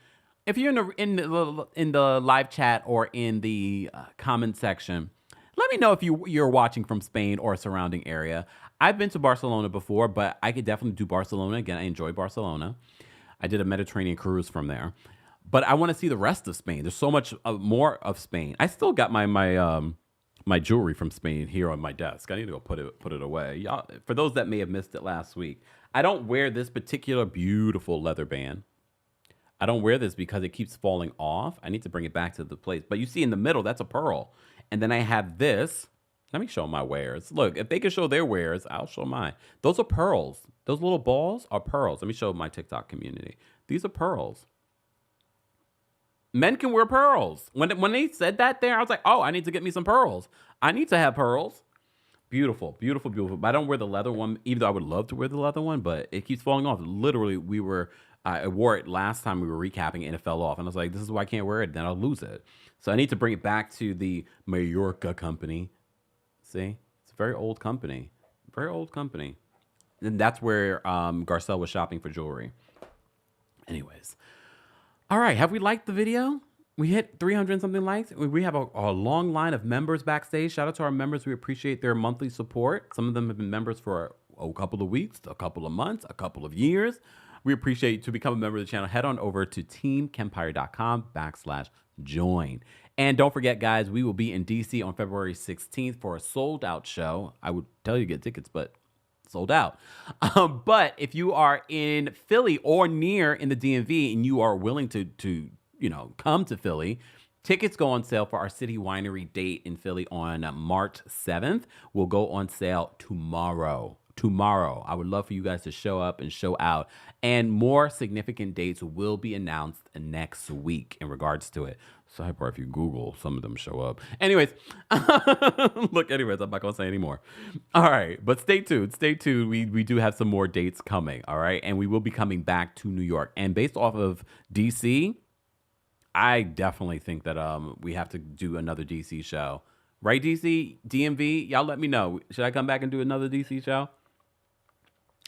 If you're in the live chat or in the comment section, let me know if you're watching from Spain or a surrounding area. I've been to Barcelona before, but I could definitely do Barcelona again. I enjoy Barcelona. I did a Mediterranean cruise from there. But I want to see the rest of Spain. There's so much more of Spain. I still got my jewelry from Spain here on my desk. I need to go put it away. Y'all, for those that may have missed it last week, I don't wear this particular beautiful leather band. I don't wear this because it keeps falling off. I need to bring it back to the place. But you see in the middle, that's a pearl. And then I have this. Let me show my wares. Look, if they can show their wares, I'll show mine. Those are pearls. Those little balls are pearls. Let me show my TikTok community. These are pearls. Men can wear pearls. When they said that there, I was like, oh, I need to get me some pearls. I need to have pearls. Beautiful, beautiful, beautiful. But I don't wear the leather one, even though I would love to wear the leather one, but it keeps falling off. Literally, I wore it last time we were recapping and it fell off. And I was like, this is why I can't wear it. Then I'll lose it. So I need to bring it back to the Mallorca company. See? It's a very old company. Very old company. And that's where Garcelle was shopping for jewelry. Anyways. All right. Have we liked the video? We hit 300 and something likes. We have a long line of members backstage. Shout out to our members. We appreciate their monthly support. Some of them have been members for a couple of weeks, a couple of months, a couple of years. We appreciate you. To become a member of the channel, head on over to teamkempire.com/join. And don't forget, guys, we will be in DC on February 16th for a sold out show. I would tell you to get tickets, but sold out. But if you are in Philly or near in the DMV and you are willing to come to Philly, tickets go on sale for our City Winery date in Philly on March 7th. Will go on sale tomorrow. I would love for you guys to show up and show out. And more significant dates will be announced next week in regards to it. Sidebar, if you Google, some of them show up. Anyways, I'm not going to say anymore. All right, but stay tuned. We do have some more dates coming, all right? And we will be coming back to New York. And based off of DC, I definitely think that we have to do another DC show. Right, DC? DMV? Y'all let me know. Should I come back and do another DC show?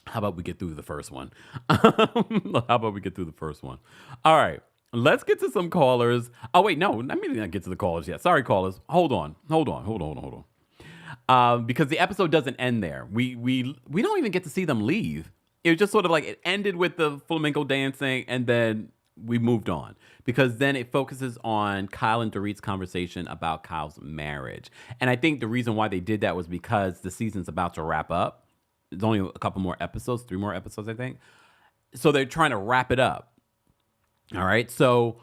How about we get through the first one? All right. Let's get to some callers. Oh, wait, no. Let me not get to the callers yet. Sorry, callers. Hold on. Because the episode doesn't end there. We don't even get to see them leave. It was just sort of like it ended with the flamenco dancing, and then we moved on. Because then it focuses on Kyle and Dorit's conversation about Kyle's marriage. And I think the reason why they did that was because the season's about to wrap up. There's only a couple more episodes, 3 more episodes, I think. So they're trying to wrap it up. All right. So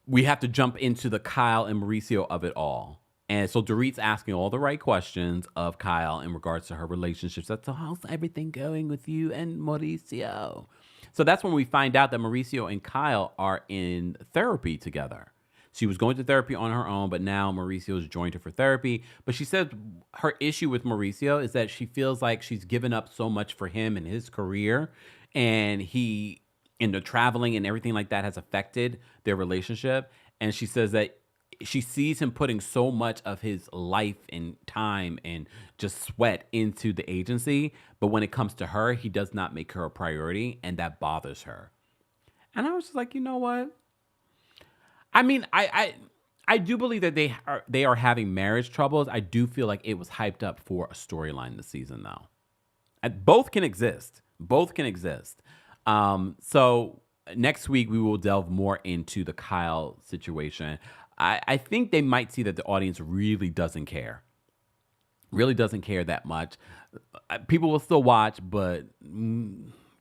we have to jump into the Kyle and Mauricio of it all. And so Dorit's asking all the right questions of Kyle in regards to her relationships. So how's everything going with you and Mauricio? So that's when we find out that Mauricio and Kyle are in therapy together. She was going to therapy on her own, but now Mauricio has joined her for therapy. But she said her issue with Mauricio is that she feels like she's given up so much for him and his career, and the traveling and everything like that has affected their relationship. And she says that she sees him putting so much of his life and time and just sweat into the agency. But when it comes to her, he does not make her a priority, and that bothers her. And I was just like, you know what? I mean, I do believe that they are having marriage troubles. I do feel like it was hyped up for a storyline this season, though. Both can exist. So next week we will delve more into the Kyle situation. I think they might see that the audience really doesn't care that much. People will still watch, but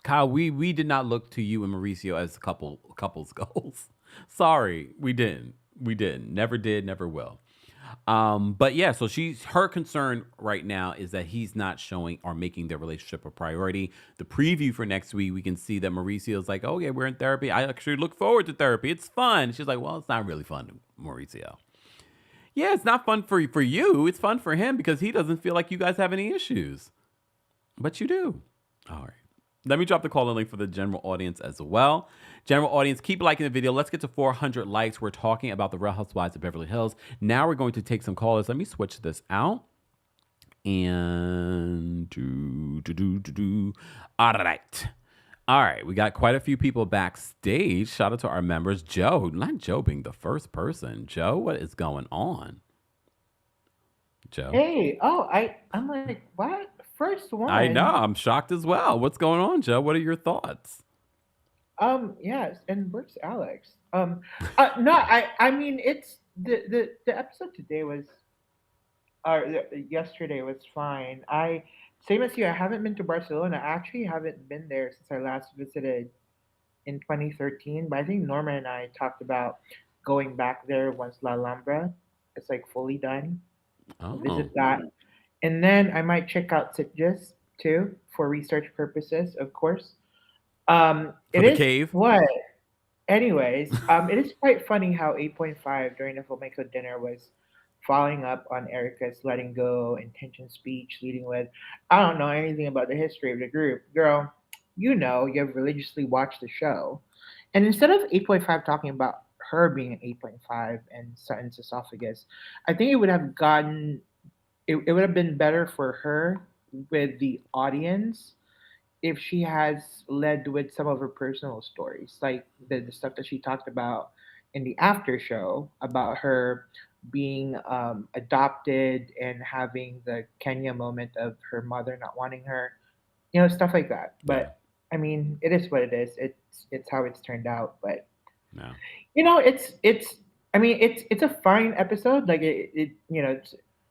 Kyle, we did not look to you and Mauricio as couples goals. Sorry, we didn't. Never did, never will. But yeah, so her concern right now is that he's not showing or making their relationship a priority. The preview for next week, we can see that Mauricio's like, oh yeah, we're in therapy. I actually look forward to therapy. It's fun. She's like, well, it's not really fun, Mauricio. Yeah, it's not fun for you. It's fun for him because he doesn't feel like you guys have any issues. But you do. All right. Let me drop the call-in link for the general audience as well. General audience, keep liking the video. Let's get to 400 likes. We're talking about the Real Housewives of Beverly Hills. Now we're going to take some callers. Let me switch this out. And All right. We got quite a few people backstage. Shout out to our members. Joe, not Joe being the first person. Joe, what is going on? Joe. Hey, I'm like, what? First one. I know. I'm shocked as well. What's going on, Joe? What are your thoughts? Yes, and where's Alex? No, I mean, it's the episode today was, yesterday was fine. Same as you, I haven't been to Barcelona. I actually haven't been there since I last visited in 2013. But I think Norma and I talked about going back there once La Alhambra is like fully done. Visit that. And then I might check out Sitges too for research purposes, of course. For the cave? What? Anyways, it is quite funny how 8.5 during the Flamenco dinner was following up on Erica's letting go intention speech, leading with, I don't know anything about the history of the group. Girl, you have religiously watched the show. And instead of 8.5 talking about her being an 8.5 and Sutton's esophagus, I think it would have been better for her with the audience if she has led with some of her personal stories, like the stuff that she talked about in the after show about her being adopted and having the Kenya moment of her mother not wanting her, stuff like that. But I mean, it is what it is. It's how it's turned out. But No. it's. I mean, it's a fine episode. Like it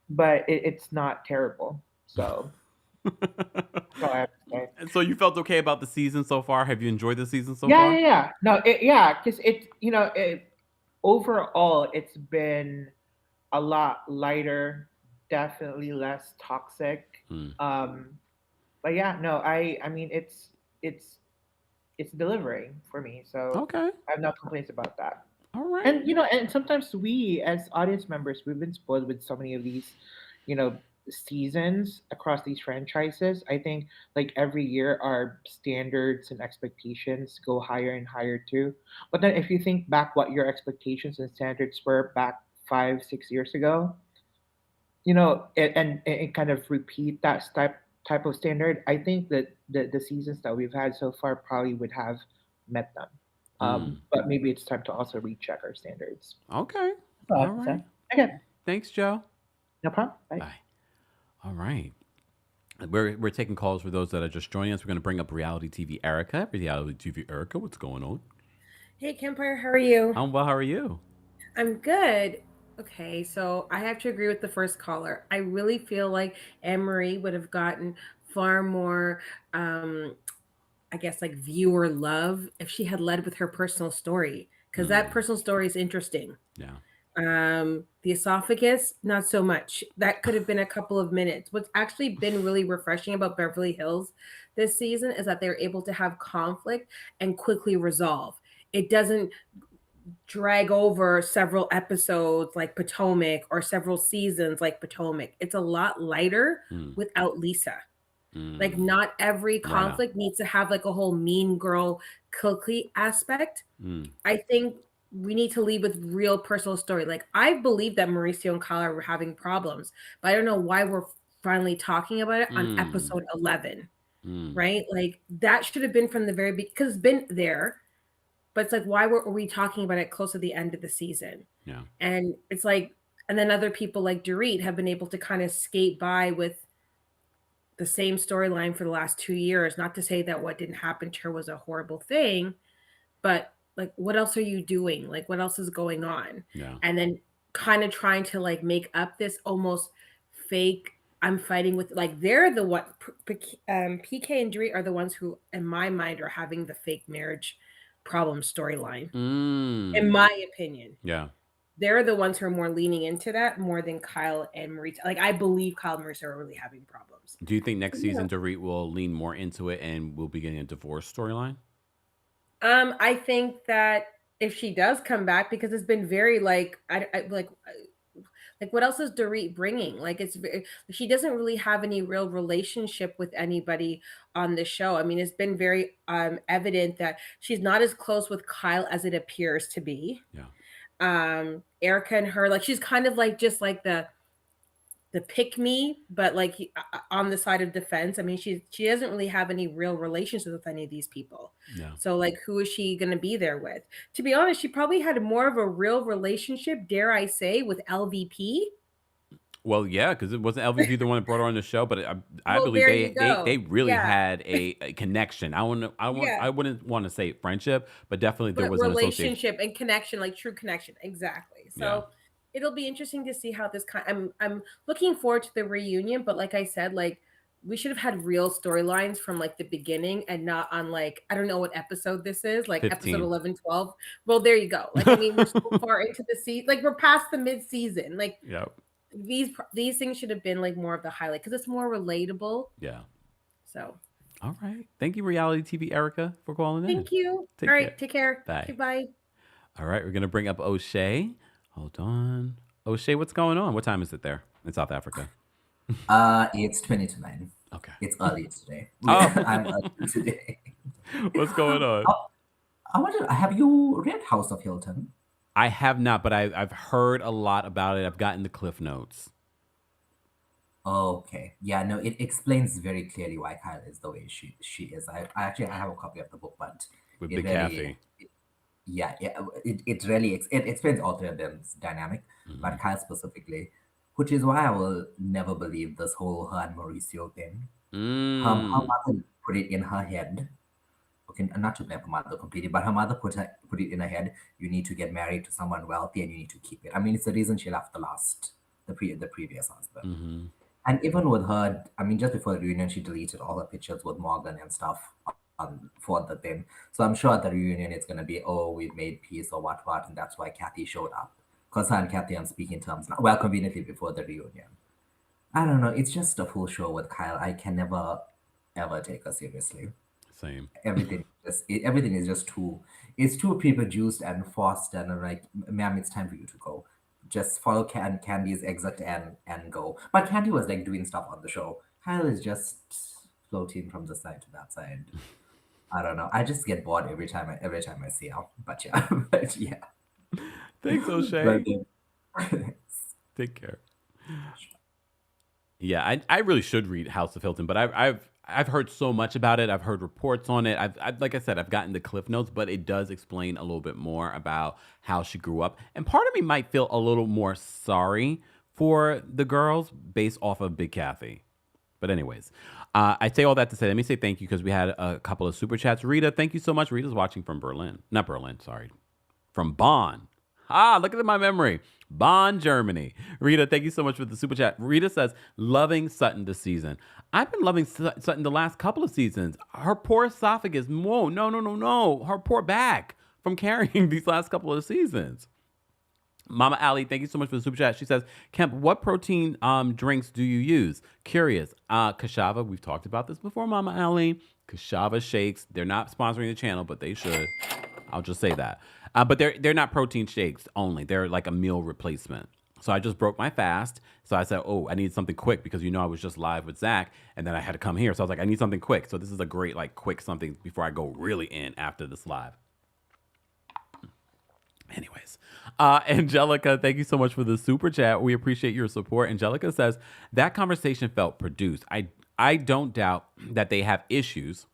but it's not terrible. So that's all I have to say. And so you felt okay about the season so far? Have you enjoyed the season so Yeah, far? yeah, yeah. No, yeah, because overall it's been a lot lighter, definitely less toxic. Mm. Um, but yeah, no, I mean it's it's delivering for me, so Okay. I have no complaints about that. All right. And sometimes we as audience members we've been spoiled with so many of these, you know, seasons across these franchises. I think like every year our standards and expectations go higher and higher too. But then if you think back what your expectations and standards were back 5 6 years ago, and kind of repeat that type of standard, I think that the seasons that we've had so far probably would have met them. Mm. But maybe it's time to also recheck our standards. Okay. That's all I All have to say. right. Okay, Thanks, Joe. no problem. Bye. Bye. All right. We're taking calls for those that are just joining us. We're going to bring up reality TV Erica. Reality TV Erica, what's going on? Hey, Kempire, how are you? I'm well. How are you? I'm good. Okay, so I have to agree with the first caller. I really feel like Anne Marie would have gotten far more, um, I guess, like viewer love if she had led with her personal story, because that Mm. personal story is interesting. Yeah. The esophagus, not so much. That could have been a couple of minutes. What's actually been really refreshing about Beverly Hills this season is that they're able to have conflict and quickly resolve. It doesn't drag over several episodes like Potomac or several seasons like Potomac. It's a lot lighter Mm. without Lisa. Like Mm. not every Right on. conflict needs to have like a whole mean girl cookie aspect. Mm. I think we need to lead with real personal story. Like I believe that Mauricio and Kyle were having problems, but I don't know why we're finally talking about it on Mm. episode 11, Mm. right? Like that should have been from the very beginning because it's been there, but it's like why were we talking about it close to the end of the season? Yeah. And it's like, and then other people like Dorit have been able to kind of skate by with the same storyline for the last 2 years. Not to say that what didn't happen to her was a horrible thing, but like, what else are you doing? Like, what else is going on? Yeah. And then kind of trying to like make up this almost fake. I'm fighting with like they're the what PK and Dorit are the ones who, in my mind, are having the fake marriage problem storyline. In Mm. my opinion, Yeah. they're the ones who are more leaning into that more than Kyle and Mauricio. Like I believe Kyle and Mauricio are really having problems. Do you think next So, yeah. season Dorit will lean more into it and we'll be getting a divorce storyline? I think that if she does come back, because it's been very like what else is Dorit bringing? Like she doesn't really have any real relationship with anybody on the show. I mean, it's been very evident that she's not as close with Kyle as it appears to be. Yeah. Erica and her, like she's kind of like just like the pick me, but like on the side of defense. I mean, she doesn't really have any real relationships with any of these people. Yeah. So like, who is she going to be there with? To be honest, she probably had more of a real relationship, dare I say, with LVP. Well, yeah, because it wasn't LVP the one that brought her on the show, but I Well, believe there you they go. really Yeah, had a connection. yeah. I wouldn't want to say friendship, but definitely there But was an association. relationship and connection, like true connection, exactly. Yeah. So it'll be interesting to see how this kind. I'm looking forward to the reunion, but like I said, like we should have had real storylines from like the beginning and not on like I don't know what episode this is, like episode 15. 11, 12. Well, there you go. Like I mean, we're so far into the season, like we're past the mid season. Like Yep. these things should have been like more of the highlight because it's more relatable. Yeah. So All right. Thank you, reality TV Erica, for calling in. thank you. Take All care. right, take care. Bye. Okay, bye. All right, we're gonna bring up O'Shea. Hold on. O'Shea, what's going on? What time is it there in South Africa? It's 20 to 9. Okay. It's early today. Oh. I'm early today. What's going on? I wonder, have you read House of Hilton? I have not, but I've heard a lot about it. I've gotten the cliff notes. Okay. Yeah, no, it explains very clearly why Kyle is the way she is. I actually I have a copy of the book, but With it Big really Kathy. it really it explains all three of them's dynamic, Mhm. but Kyle specifically, which is why I will never believe this whole her and Mauricio thing. Her Mm. mother put it in her head okay, not to blame her mother completely, but her mother put it in her head, you need to get married to someone wealthy and you need to keep it. I mean, it's the reason she left the previous husband. Mm-hmm. And even with her, I mean, just before the reunion, she deleted all her pictures with Morgan and stuff for the thing. So I'm sure at the reunion it's gonna be, oh, we've made peace or what, and that's why Kathy showed up. Because her and Kathy are on speaking terms now. Well, conveniently before the reunion. I don't know. It's just a full show with Kyle. I can never ever take her seriously. Same. Everything is just too. It's too pre-produced and forced, and I'm like, ma'am, it's time for you to go. Just follow Candy's exit and go. But Candy was like doing stuff on the show. Kyle is just floating from this side to that side. I don't know. I just get bored every time I see her. But yeah, but yeah. Thanks, But O'Shea. then- Take care. Yeah, I really should read House of Hilton, but I've heard so much about it. I've heard reports on it. I've like I said, I've gotten the cliff notes, but it does explain a little bit more about how she grew up. And part of me might feel a little more sorry for the girls based off of Big Kathy. But anyways, I say all that to say, let me say thank you because we had a couple of super chats. Rita, thank you so much. Rita's watching from Berlin. Not Berlin, sorry. From Bonn. Look at my memory. Bonn, Germany. Rita, thank you so much for the super chat. Rita says, loving Sutton this season. I've been loving Sutton the last couple of seasons. Her poor esophagus. Whoa, no. Her poor back from carrying these last couple of seasons. Mama Ali, thank you so much for the super chat. She says, Kemp, what protein drinks do you use? Curious. Kashava, we've talked about this before, Mama Ali. Kashava shakes. They're not sponsoring the channel, but they should. I'll just say that. But they're not protein shakes only. They're like a meal replacement. So I just broke my fast. So I said, oh, I need something quick because I was just live with Zach and then I had to come here. So I was like, I need something quick. So this is a great like quick something before I go really in after this live. Anyways, Angelica, thank you so much for the super chat. We appreciate your support. Angelica says that conversation felt produced. I don't doubt that they have issues,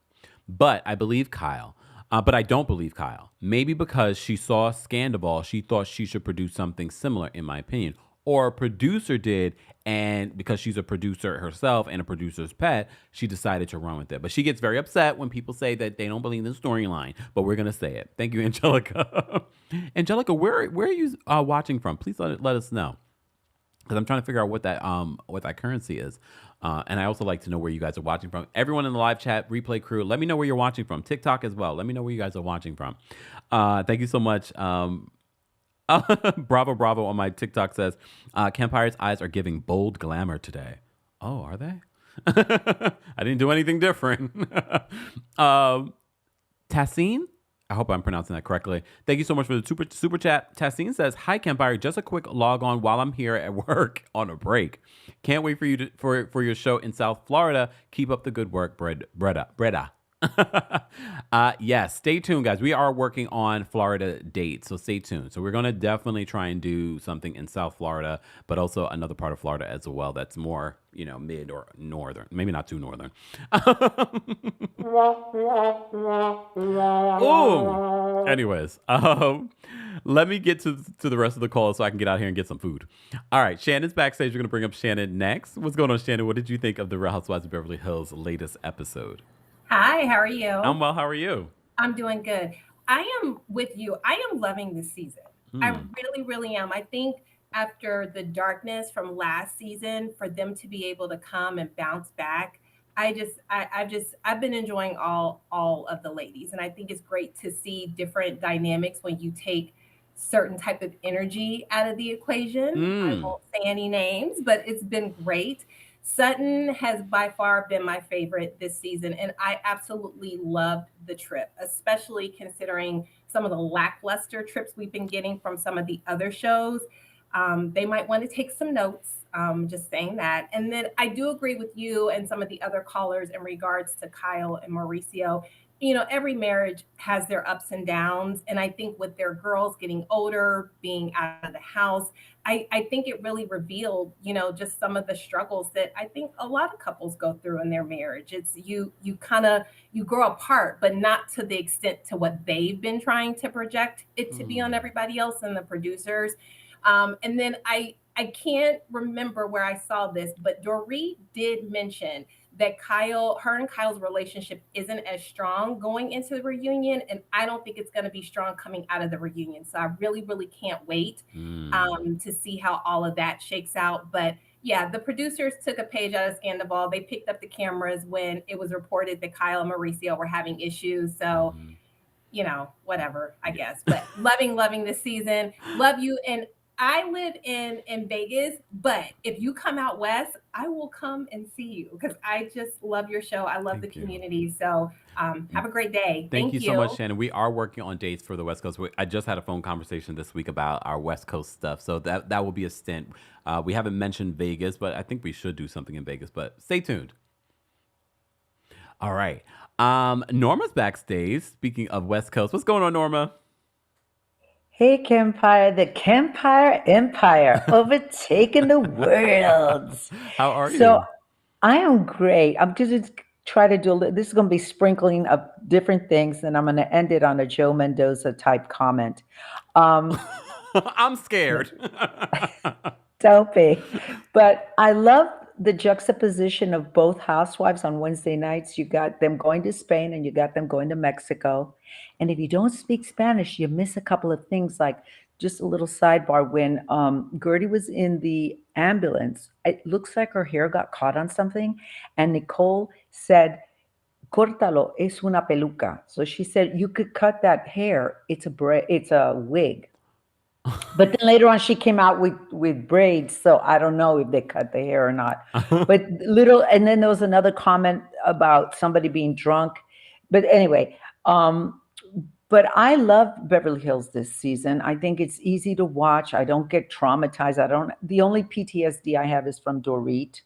but I believe Kyle. But I don't believe Kyle. Maybe because she saw Scandal, she thought she should produce something similar, in my opinion. Or a producer did, and because she's a producer herself and a producer's pet, she decided to run with it. But she gets very upset when people say that they don't believe in the storyline. But we're going to say it. Thank you, Angelica. Angelica, where are you watching from? Please let us know. Because I'm trying to figure out what that currency is. And I also like to know where you guys are watching from. Everyone in the live chat, replay crew, let me know where you're watching from. TikTok as well. Let me know where you guys are watching from. Thank you so much. Bravo on my TikTok says, Kempire's eyes are giving bold glamour today. Oh, are they? I didn't do anything different. Tassine? I hope I'm pronouncing that correctly. Thank you so much for the super chat. Tassine says, hi, Kempire. Just a quick log on while I'm here at work on a break. Can't wait for you for your show in South Florida. Keep up the good work, Breda. Yes, stay tuned, guys. We are working on Florida dates, so stay tuned. So we're going to definitely try and do something in South Florida, but also another part of Florida as well that's more, mid or northern. Maybe not too northern. Ooh. Anyways, let me get to the rest of the call so I can get out here and get some food. All right, Shannon's backstage. We're going to bring up Shannon next. What's going on, Shannon? What did you think of the Real Housewives of Beverly Hills latest episode? Hi, how are you? I'm well. How are you? I'm doing good. I am with you. I am loving this season. I really, really am. I think after the darkness from last season, for them to be able to come and bounce back, I've been enjoying all of the ladies, and I think it's great to see different dynamics when you take certain type of energy out of the equation. I won't say any names, but it's been great. Sutton has by far been my favorite this season, and I absolutely loved the trip, especially considering some of the lackluster trips we've been getting from some of the other shows. They might want to take some notes, just saying that. And then I do agree with you and some of the other callers in regards to Kyle and Mauricio. Every marriage has their ups and downs. And I think with their girls getting older, being out of the house, I think it really revealed, just some of the struggles that I think a lot of couples go through in their marriage. It's you grow apart, but not to the extent to what they've been trying to project it to be on everybody else and the producers. And then I can't remember where I saw this, but Dorit did mention that her and Kyle's relationship isn't as strong going into the reunion, and I don't think it's going to be strong coming out of the reunion. So I really, really can't wait to see how all of that shakes out. But yeah, the producers took a page out of Scandal. They picked up the cameras when it was reported that Kyle and Mauricio were having issues. So, whatever, I guess. But loving this season. Love you. And I live in Vegas, but if you come out west, I will come and see you because I just love your show. I love the community. So have a great day. Thank you so much, Shannon. We are working on dates for the West Coast. I just had a phone conversation this week about our West Coast stuff. So that will be a stint. We haven't mentioned Vegas, but I think we should do something in Vegas. But stay tuned. All right. Norma's backstage. Speaking of West Coast, what's going on, Norma? Hey, Kempire, the Kempire Empire overtaking the world. How are you? So I am great. I'm just try to do this is going to be sprinkling of different things, and I'm going to end it on a Joe Mendoza type comment. I'm scared. Don't be. But I love the juxtaposition of both housewives on Wednesday nights. You got them going to Spain and you got them going to Mexico. And if you don't speak Spanish, you miss a couple of things, like just a little sidebar. When Gertie was in the ambulance, it looks like her hair got caught on something. And Nicole said, "Córtalo, es una peluca." So she said, you could cut that hair. It's a wig. But then later on, she came out with braids, so I don't know if they cut the hair or not. But and then there was another comment about somebody being drunk. But anyway, but I love Beverly Hills this season. I think it's easy to watch. I don't get traumatized. The only PTSD I have is from Dorit.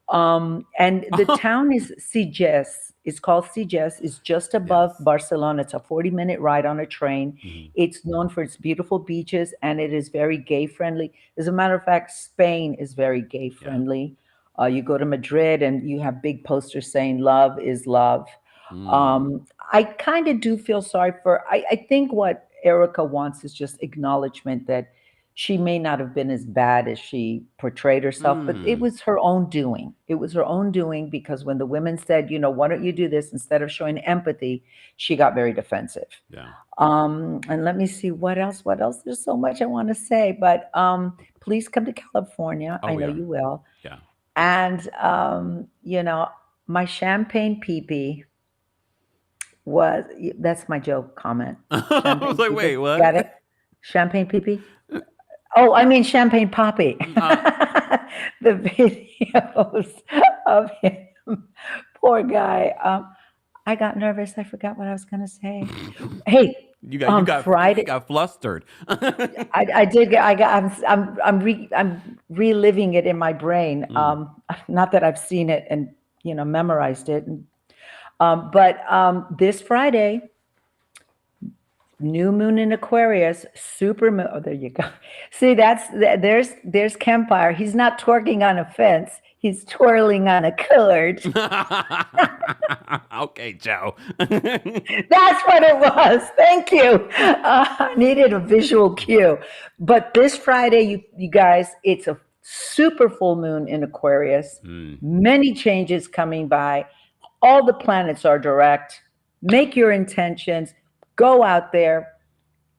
And the town is Sitges. It's called Sitges. It's just above Barcelona. It's a 40-minute ride on a train. Mm-hmm. It's known for its beautiful beaches, and it is very gay friendly. As a matter of fact, Spain is very gay friendly. Yeah. You go to Madrid and you have big posters saying love is love. I kind of do feel sorry I think what Erica wants is just acknowledgement that she may not have been as bad as she portrayed herself, but it was her own doing. It was her own doing, because when the women said, why don't you do this, instead of showing empathy, she got very defensive. Yeah. And let me see what else. There's so much I want to say, but please come to California. I know you will. Yeah. And my champagne pee-pee that's my joke comment. I was like, wait, what? Got it? Champagne pee-pee? Oh, I mean Champagne Poppy. The videos of him. Poor guy. I got nervous. I forgot what I was going to say. Hey, you got flustered. I did. I'm reliving it in my brain. Not that I've seen it and memorized it. But this Friday, new moon in Aquarius, super moon. Oh, there you go. See, there's Kempire. He's not twerking on a fence. He's twirling on a cord. Okay, Joe. That's what it was. Thank you. I needed a visual cue. But this Friday, you guys, it's a super full moon in Aquarius. Many changes coming by. All the planets are direct. Make your intentions. Go out there.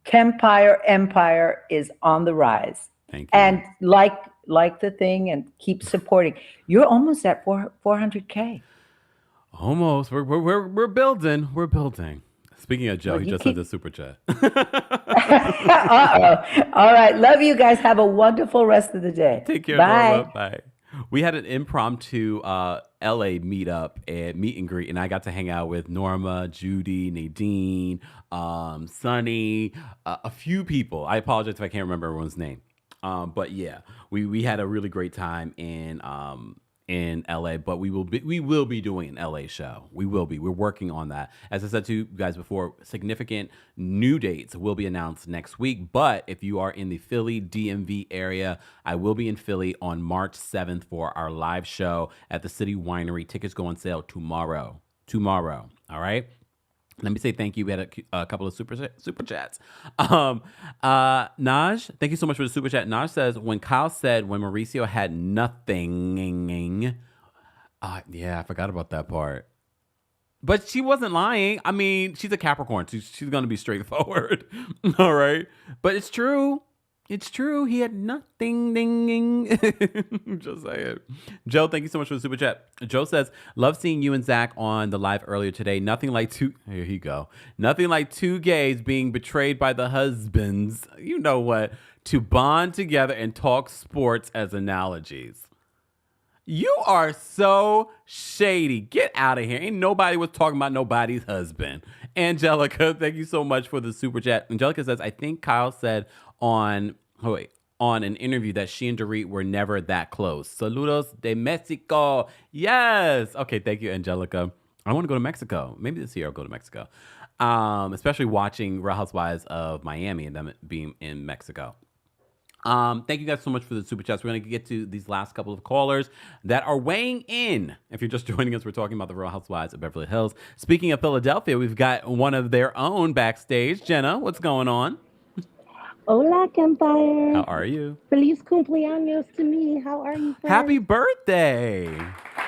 Kempire Empire is on the rise. Thank you. And like the thing and keep supporting. You're almost at 400K. Almost. We're building. We're building. Speaking of Joe, he just sent a super chat. All right. Love you guys. Have a wonderful rest of the day. Take care, Bye. Norma. Bye. We had an impromptu LA meet and greet, and I got to hang out with Norma, Judy, Nadine, Sunny, a few people. I apologize if I can't remember everyone's name. But yeah, we had a really great time in LA, but we will be doing an LA show. We're working on that. As I said to you guys before, significant new dates will be announced next week. But if you are in the Philly DMV area, I will be in Philly on March 7th for our live show at the City Winery. Tickets go on sale tomorrow. All right. Let me say thank you. We had a couple of super chats. Naj, thank you so much for the super chat. Naj says, when Kyle said when Mauricio had nothing, Yeah, I forgot about that part. But she wasn't lying. I mean, she's a Capricorn. She's going to be straightforward. All right. But it's true. It's true. He had nothing. Ding. Just saying. Joe, thank you so much for the super chat. Joe says, love seeing you and Zach on the live earlier today. Nothing like two. Here you go. Nothing like two gays being betrayed by the husbands. You know what? To bond together and talk sports as analogies. You are so shady. Get out of here. Ain't nobody was talking about nobody's husband. Angelica, thank you so much for the super chat. Angelica says, I think Kyle said on an interview that she and Dorit were never that close. Saludos de Mexico. Yes. Okay, thank you, Angelica. I want to go to Mexico. Maybe this year I'll go to Mexico. Especially watching Real Housewives of Miami and them being in Mexico. Thank you guys so much for the super chats. We're going to get to these last couple of callers that are weighing in. If you're just joining us, we're talking about the Real Housewives of Beverly Hills. Speaking of Philadelphia, we've got one of their own backstage. Jenna, what's going on? Hola, Kempire. How are you? Feliz cumpleaños to me. How are you, friends? Happy birthday.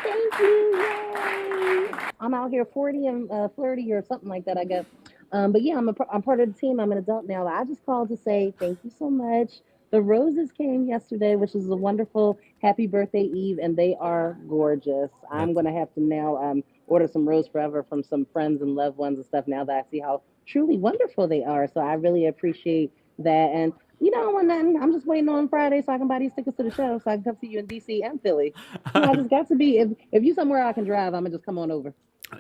Thank you. Yay. I'm out here 40 and flirty or something like that, I guess. But yeah, I'm part of the team. I'm an adult now. I just called to say thank you so much. The roses came yesterday, which is a wonderful happy birthday Eve, and they are gorgeous. I'm going to have to now order some Rose Forever from some friends and loved ones and stuff now that I see how truly wonderful they are. So I really appreciate that. And you know, when I'm just waiting on Friday so I can buy these tickets to the show so I can come see you in DC and Philly. So I just got to be, if you somewhere I can drive, I'm going to just come on over.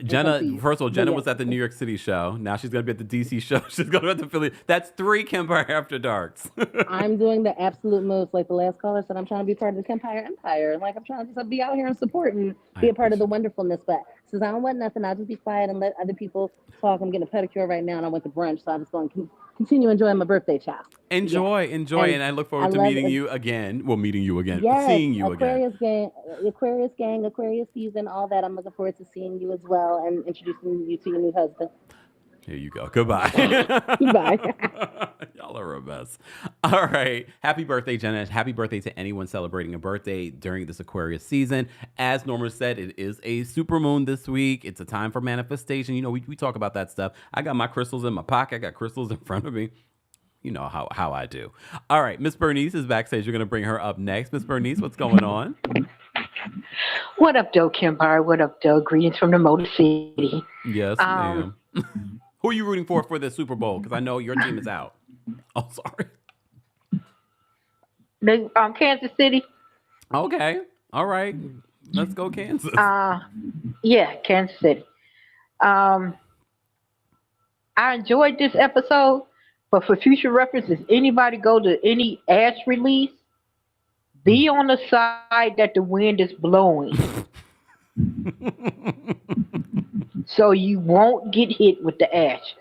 Jenna, first of all, Jenna was at the New York City show. Now she's going to be at the DC show. She's going to be at the Philly. That's 3 Kempire After Darks. I'm doing the absolute most. Like the last caller said, I'm trying to be part of the Kempire Empire. Like I'm trying to just be out here and support and be a part of the wonderfulness. But since I don't want nothing, I'll just be quiet and let other people talk. I'm getting a pedicure right now and I went to brunch. So I'm just going to continue enjoying my birthday child. Enjoy. And I look forward to meeting you again. Well, meeting you again. Yes, seeing you again. Aquarius gang, Aquarius season, all that. I'm looking forward to seeing you as well and introducing you to your new husband. Here you go. Goodbye. Goodbye. Y'all are a mess. All right. Happy birthday, Jenna. Happy birthday to anyone celebrating a birthday during this Aquarius season. As Norma said, it is a supermoon this week. It's a time for manifestation. You know, we talk about that stuff. I got my crystals in my pocket. I got crystals in front of me. You know how I do. All right. Miss Bernice is backstage. You're going to bring her up next. Miss Bernice, what's going on? What up, Doe Kempire? What up, Doe? Greetings from the Motor City. Yes, ma'am. Who are you rooting for the Super Bowl? Because I know your team is out. Oh, sorry. Kansas City. Okay. All right. Let's go, Kansas. Yeah, Kansas City. I enjoyed this episode, but for future reference, if anybody go to any ash release, be on the side that the wind is blowing. So you won't get hit with the ashes.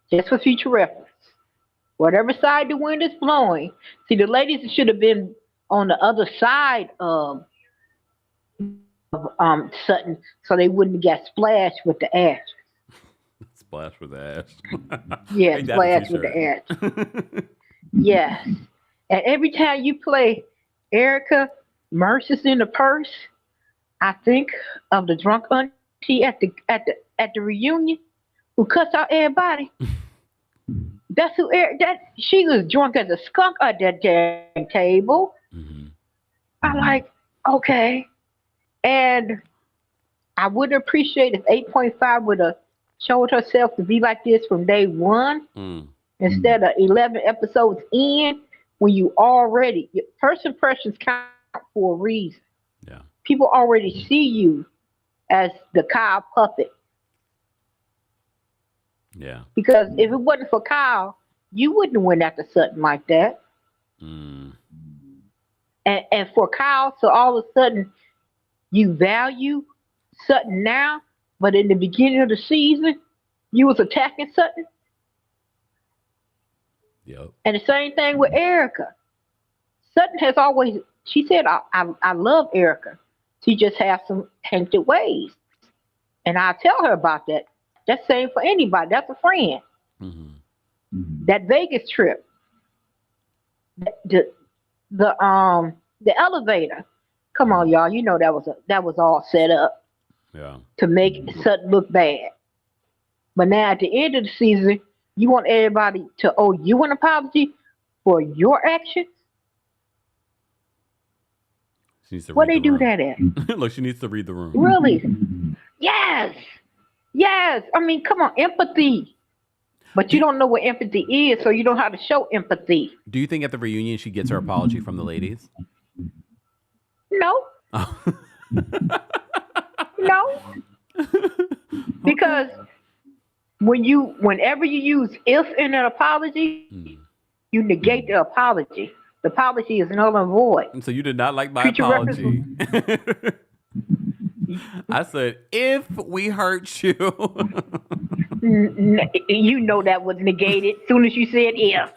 Just for future reference. Whatever side the wind is blowing. See, the ladies should have been on the other side of Sutton so they wouldn't get splashed with the ashes. Splash with the ash. Yeah, splash with the ash. Yes. And every time you play Erica Mercer's in the Purse, I think of the drunk auntie at the reunion who cuts out everybody. That's who she was drunk as a skunk at that damn table. Mm-hmm. I'm like, okay. And I would appreciate if 8.5 would have showed herself to be like this from day one instead of 11 episodes in when you already, first impressions count for a reason. Yeah. People already see you as the Kyle puppet. Yeah. Because if it wasn't for Kyle, you wouldn't have went after Sutton like that. Mm. And for Kyle, so all of a sudden you value Sutton now, but in the beginning of the season, you was attacking Sutton. Yep. And the same thing with Erica. Sutton has always, she said, I love Erica. She just has some tainted ways. And I tell her about that. That's the same for anybody. That's a friend. Mm-hmm. That Vegas trip. The elevator. Come on, y'all. You know that was all set up Yeah. to make Sutton look bad. But now at the end of the season, you want everybody to owe you an apology for your actions? She needs to Where read they the do room. that at? Look, she needs to read the room. Really? Yes. Yes. I mean, come on, empathy. But you don't know what empathy is, so you don't know how to show empathy. Do you think at the reunion she gets her apology from the ladies? No. Oh. No. Because whenever you use if in an apology, you negate the apology. The apology is null and void. So you did not like my Future apology. I said, if we hurt you. You know that was negated as soon as you said if.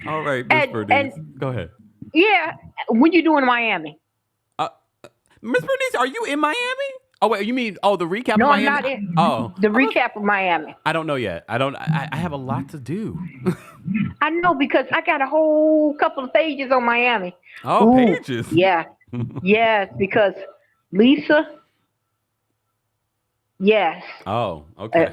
All right, Miss Bernice. Go ahead. Yeah, what you doing in Miami? Miss Bernice, are you in Miami? Oh wait, you mean the recap No, of I'm Miami? not in. Oh, The recap of Miami. I don't know yet. I have a lot to do. I know because I got a whole couple of pages on Miami. Oh, pages. Yeah. Yes, because Lisa. Yes. Oh, okay.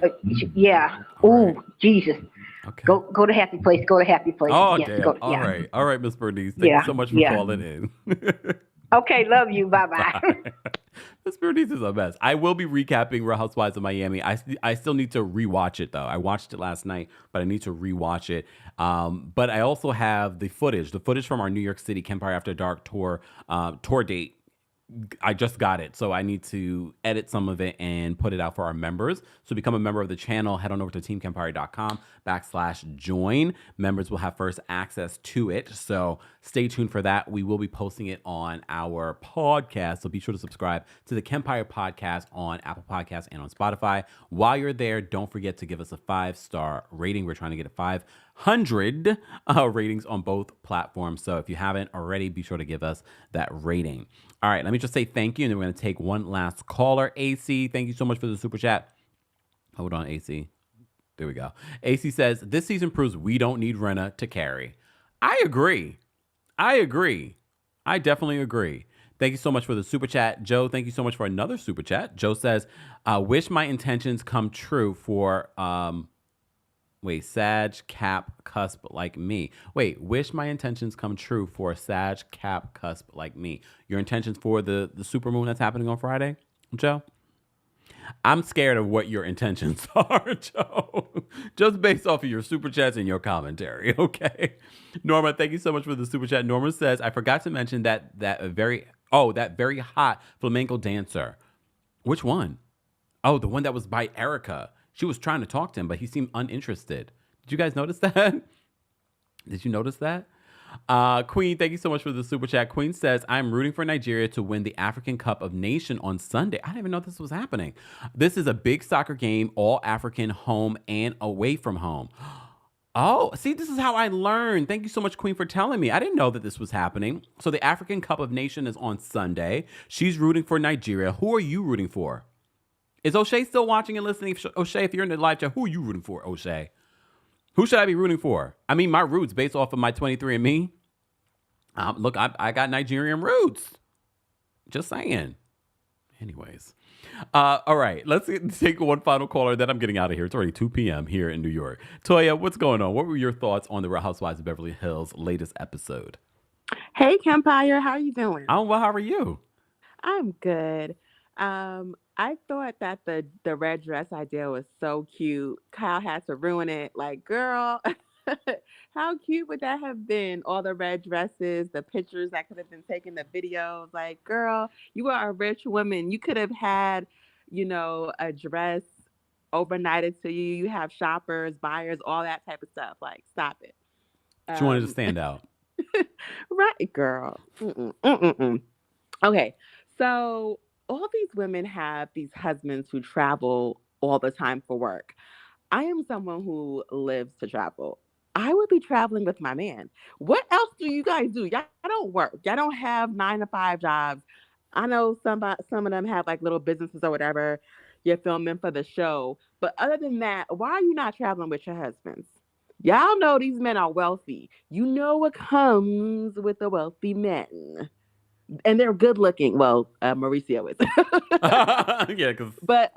Yeah. All right. Jesus. Okay. Go to happy place. Go to happy place. Oh, yes, damn. go, All yeah. right. All right, Miss Bernice. Thank you so much for calling in. Okay, love you. Bye-bye. Miss Bernice is a mess. I will be recapping Real Housewives of Miami. I still need to rewatch it, though. I watched it last night, but I need to rewatch it. But I also have the footage from our New York City Kempire After Dark tour date. I just got it, so I need to edit some of it and put it out for our members. So become a member of the channel. Head on over to TheKempire.com/join. Members will have first access to it. So stay tuned for that. We will be posting it on our podcast. So be sure to subscribe to the Kempire podcast on Apple Podcasts and on Spotify. While you're there, don't forget to give us a 5-star rating. We're trying to get a 500 ratings on both platforms. So if you haven't already, be sure to give us that rating. All right, let me just say thank you, and then we're going to take one last caller. AC, thank you so much for the super chat. Hold on, AC. There we go. AC says, this season proves we don't need Renna to carry. I agree. I definitely agree. Thank you so much for the super chat. Joe, thank you so much for another super chat. Joe says, wish my intentions come true for... Sag Cap cusp like me. Wish my intentions come true for a Sag Cap cusp like me. Your intentions for the supermoon that's happening on Friday, Joe? I'm scared of what your intentions are, Joe. Just based off of your super chats and your commentary, okay? Norma, thank you so much for the super chat. Norma says, I forgot to mention that very hot flamenco dancer. Which one? Oh, the one that was by Erica. She was trying to talk to him, but he seemed uninterested. Did you guys notice that? Did you notice that? Queen, thank you so much for the super chat. Queen says, I'm rooting for Nigeria to win the African Cup of Nation on Sunday. I didn't even know this was happening. This is a big soccer game, all African, home and away from home. Oh, see, this is how I learned. Thank you so much, Queen, for telling me. I didn't know that this was happening. So the African Cup of Nation is on Sunday. She's rooting for Nigeria. Who are you rooting for? Is O'Shea still watching and listening? O'Shea, if you're in the live chat, who are you rooting for, O'Shea? Who should I be rooting for? I mean, my roots based off of my 23andMe. Look, I got Nigerian roots. Just saying. Anyways. All right. Let's take one final caller, then I'm getting out of here. It's already 2 p.m. here in New York. Toya, what's going on? What were your thoughts on the Real Housewives of Beverly Hills latest episode? Hey, Kempire. How are you doing? I'm well. How are you? I'm good. I thought that the red dress idea was so cute. Kyle had to ruin it. Like, girl, how cute would that have been? All the red dresses, the pictures that could have been taken, the videos. Like, girl, you are a rich woman. You could have had, a dress overnighted to you. You have shoppers, buyers, all that type of stuff. Like, stop it. She wanted to stand out. Right, girl. Okay, so all these women have these husbands who travel all the time for work. I am someone who lives to travel. I would be traveling with my man. What else do you guys do? Y'all don't work. Y'all don't have 9-to-5 jobs. I know some of them have like little businesses or whatever. You're filming for the show. But other than that, why are you not traveling with your husbands? Y'all know these men are wealthy. You know what comes with the wealthy men. And they're good looking. Well, Mauricio is. Yeah, because But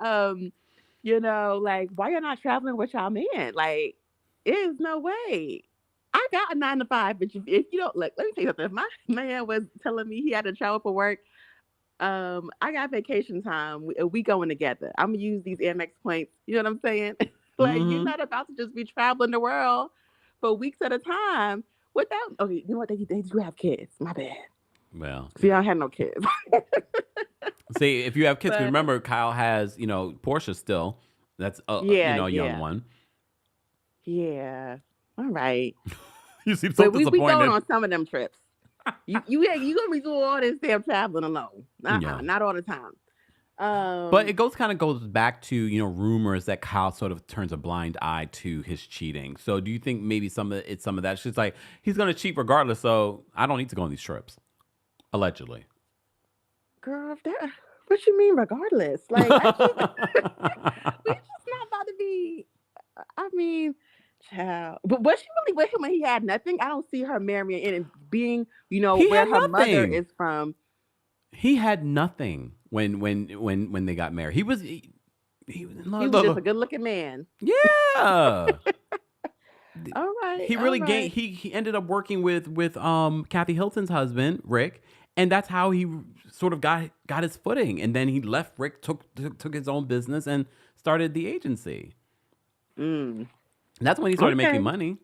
you know, like, why you're not traveling with y'all man? Like, there's no way. I got a 9 to 5, but if you don't look, let me tell you something. If my man was telling me he had to travel for work, I got vacation time. We going together. I'm gonna use these Amex points. You know what I'm saying? Like, you're not about to just be traveling the world for weeks at a time without. Okay, you know what? They do have kids. My bad. well, See, I don't have no kids. see, if you have kids, 'cause But remember, Kyle has, Portia still. That's a yeah, a young one. yeah. All right. You seem so But we going disappointed. on some of them trips. You gonna be doing all this damn traveling alone? Yeah. Not all the time. But it goes back to, rumors that Kyle sort of turns a blind eye to his cheating. So do you think maybe some of that? It's just like he's gonna cheat regardless, so I don't need to go on these trips. Allegedly. Girl, what you mean regardless? Like, we're just not about to be. I mean, child. But was she really with him when he had nothing? I don't see her marrying and being, He where had her mother nothing. is from. He had nothing when they got married. He was He was just a good looking man. yeah. All right. He really all gained. right. He ended up working with Kathy Hilton's husband Rick, and that's how he sort of got his footing. And then he left Rick, took his own business, and started the agency. Mm. That's when he started Okay. making money.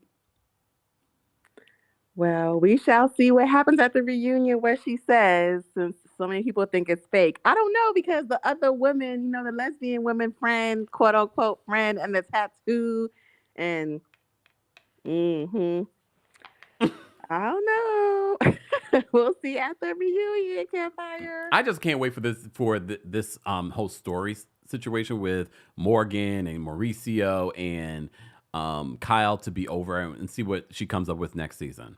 Well, we shall see what happens at the reunion, what she says, since so many people think it's fake. I don't know, because the other women, the lesbian women friend, quote unquote friend, and the tattoo, and I don't know. We'll see at the reunion, Kempire. I just can't wait for this whole story situation with Morgan and Mauricio and Kyle to be over and see what she comes up with next season.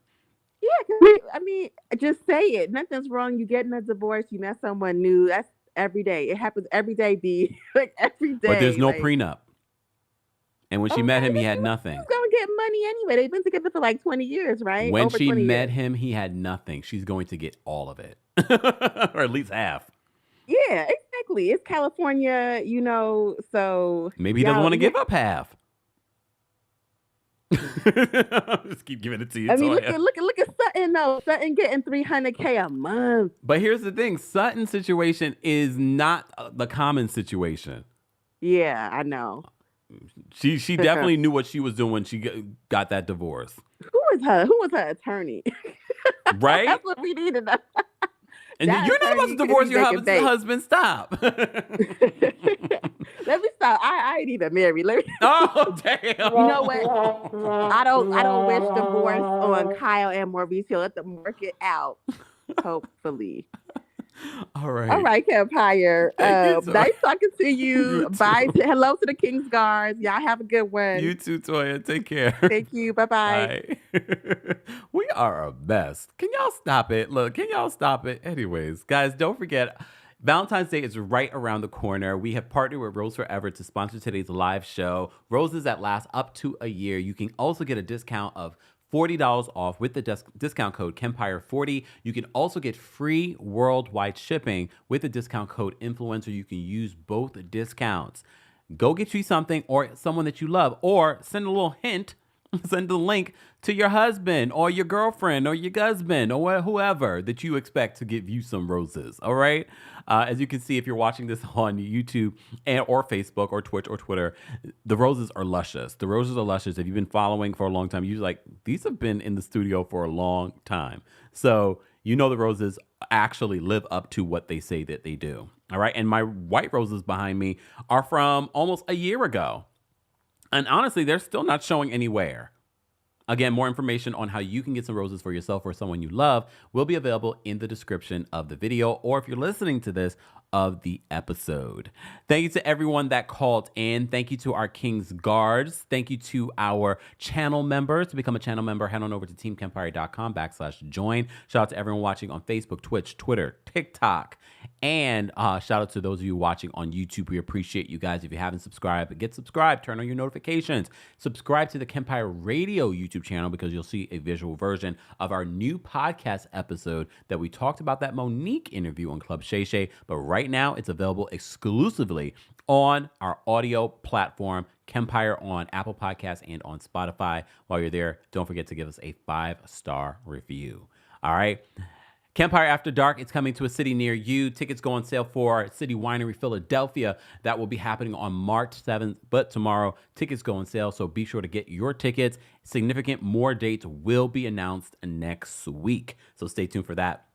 Yeah, I mean, just say it. Nothing's wrong. You getting a divorce. You met someone new. That's every day. It happens every day, B. Like, every day. But there's no like, prenup. And when she met him, he had nothing. He's going to get money anyway. They've been together for like 20 years, right? When Over she 20 met years. him, he had nothing. She's going to get all of it. Or at least half. Yeah, exactly. It's California, so... Maybe he doesn't want to give up half. Just keep giving it to you, I mean, Toya. look at Sutton, though. Sutton getting $300K a month. But here's the thing. Sutton's situation is not the common situation. Yeah, I know. She definitely knew what she was doing when she got that divorce. Who was her attorney? Right? That's what we need to know. And That you're not supposed to attorney divorce could your be making husband. Stop. Let me stop. I ain't even married. Let me. Oh, damn. You know what? I don't wish divorce on Kyle and Mauricio. Let them work it out. Hopefully. All right. All right, Kempire. Thank you, Nice talking to You you. too. Bye. Hello to the King's Guards. Y'all have a good one. You too, Toya. Take care. Thank you. Bye-bye. Bye. We are a mess. Can y'all stop it? Look, can y'all stop it? Anyways, guys, don't forget, Valentine's Day is right around the corner. We have partnered with Rose Forever to sponsor today's live show. Roses that last up to a year. You can also get a discount of $40 off with the discount code Kempire40. You can also get free worldwide shipping with the discount code Influencer. You can use both discounts. Go get you something or someone that you love, or send a little hint, send the link to your husband or your girlfriend or your husband or whoever that you expect to give you some roses. All right. As you can see, if you're watching this on YouTube or Facebook or Twitch or Twitter, the roses are luscious. The roses are luscious. If you've been following for a long time, you're like, these have been in the studio for a long time. So the roses actually live up to what they say that they do. All right. And my white roses behind me are from almost a year ago. And honestly, they're still not showing anywhere. Again, more information on how you can get some roses for yourself or someone you love will be available in the description of the video. Or if you're listening to this of the episode. Thank you to everyone that called in. Thank you to our King's Guards. Thank you to our channel members. To become a channel member, head on over to teamkempire.com/join. Shout out to everyone watching on Facebook, Twitch, Twitter, TikTok. And shout out to those of you watching on YouTube. We appreciate you guys. If you haven't subscribed, get subscribed. Turn on your notifications. Subscribe to the Kempire Radio YouTube channel because you'll see a visual version of our new podcast episode that we talked about that Monique interview on Club Shay Shay. But right now, it's available exclusively on our audio platform, Kempire, on Apple Podcasts and on Spotify. While you're there, don't forget to give us a 5-star review. All right. Kempire After Dark, it's coming to a city near you. Tickets go on sale for City Winery Philadelphia. That will be happening on March 7th, but tomorrow tickets go on sale, so be sure to get your tickets. Significant more dates will be announced next week, so stay tuned for that.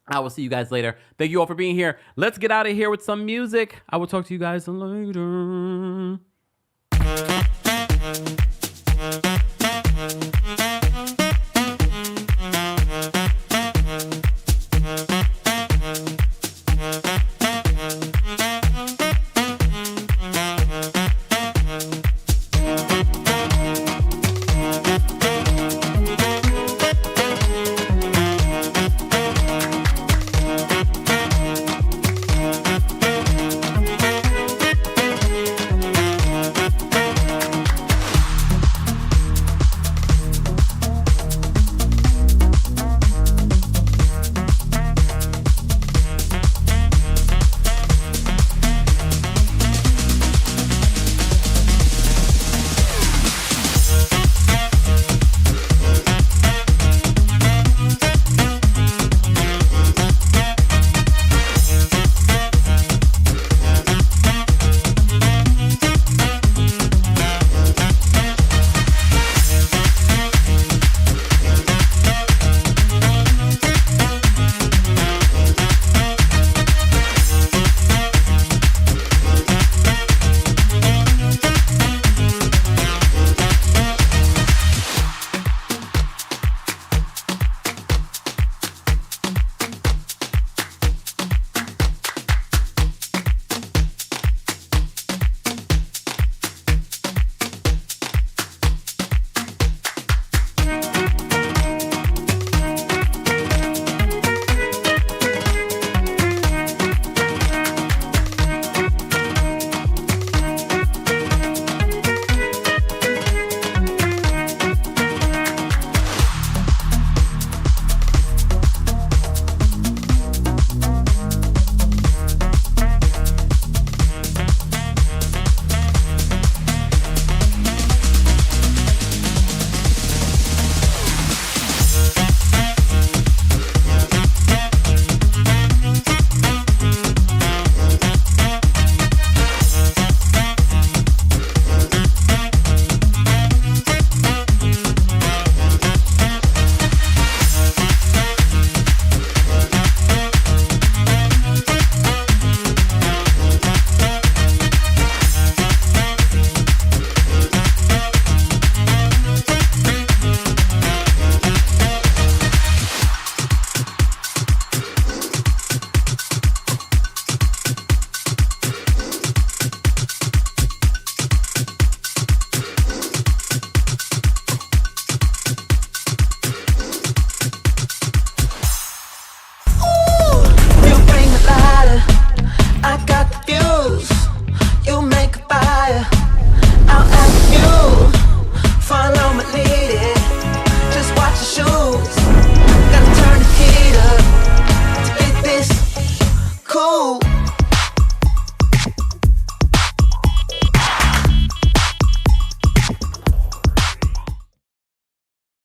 I will see you guys later. Thank you all for being here. Let's get out of here with some music. I will talk to you guys later.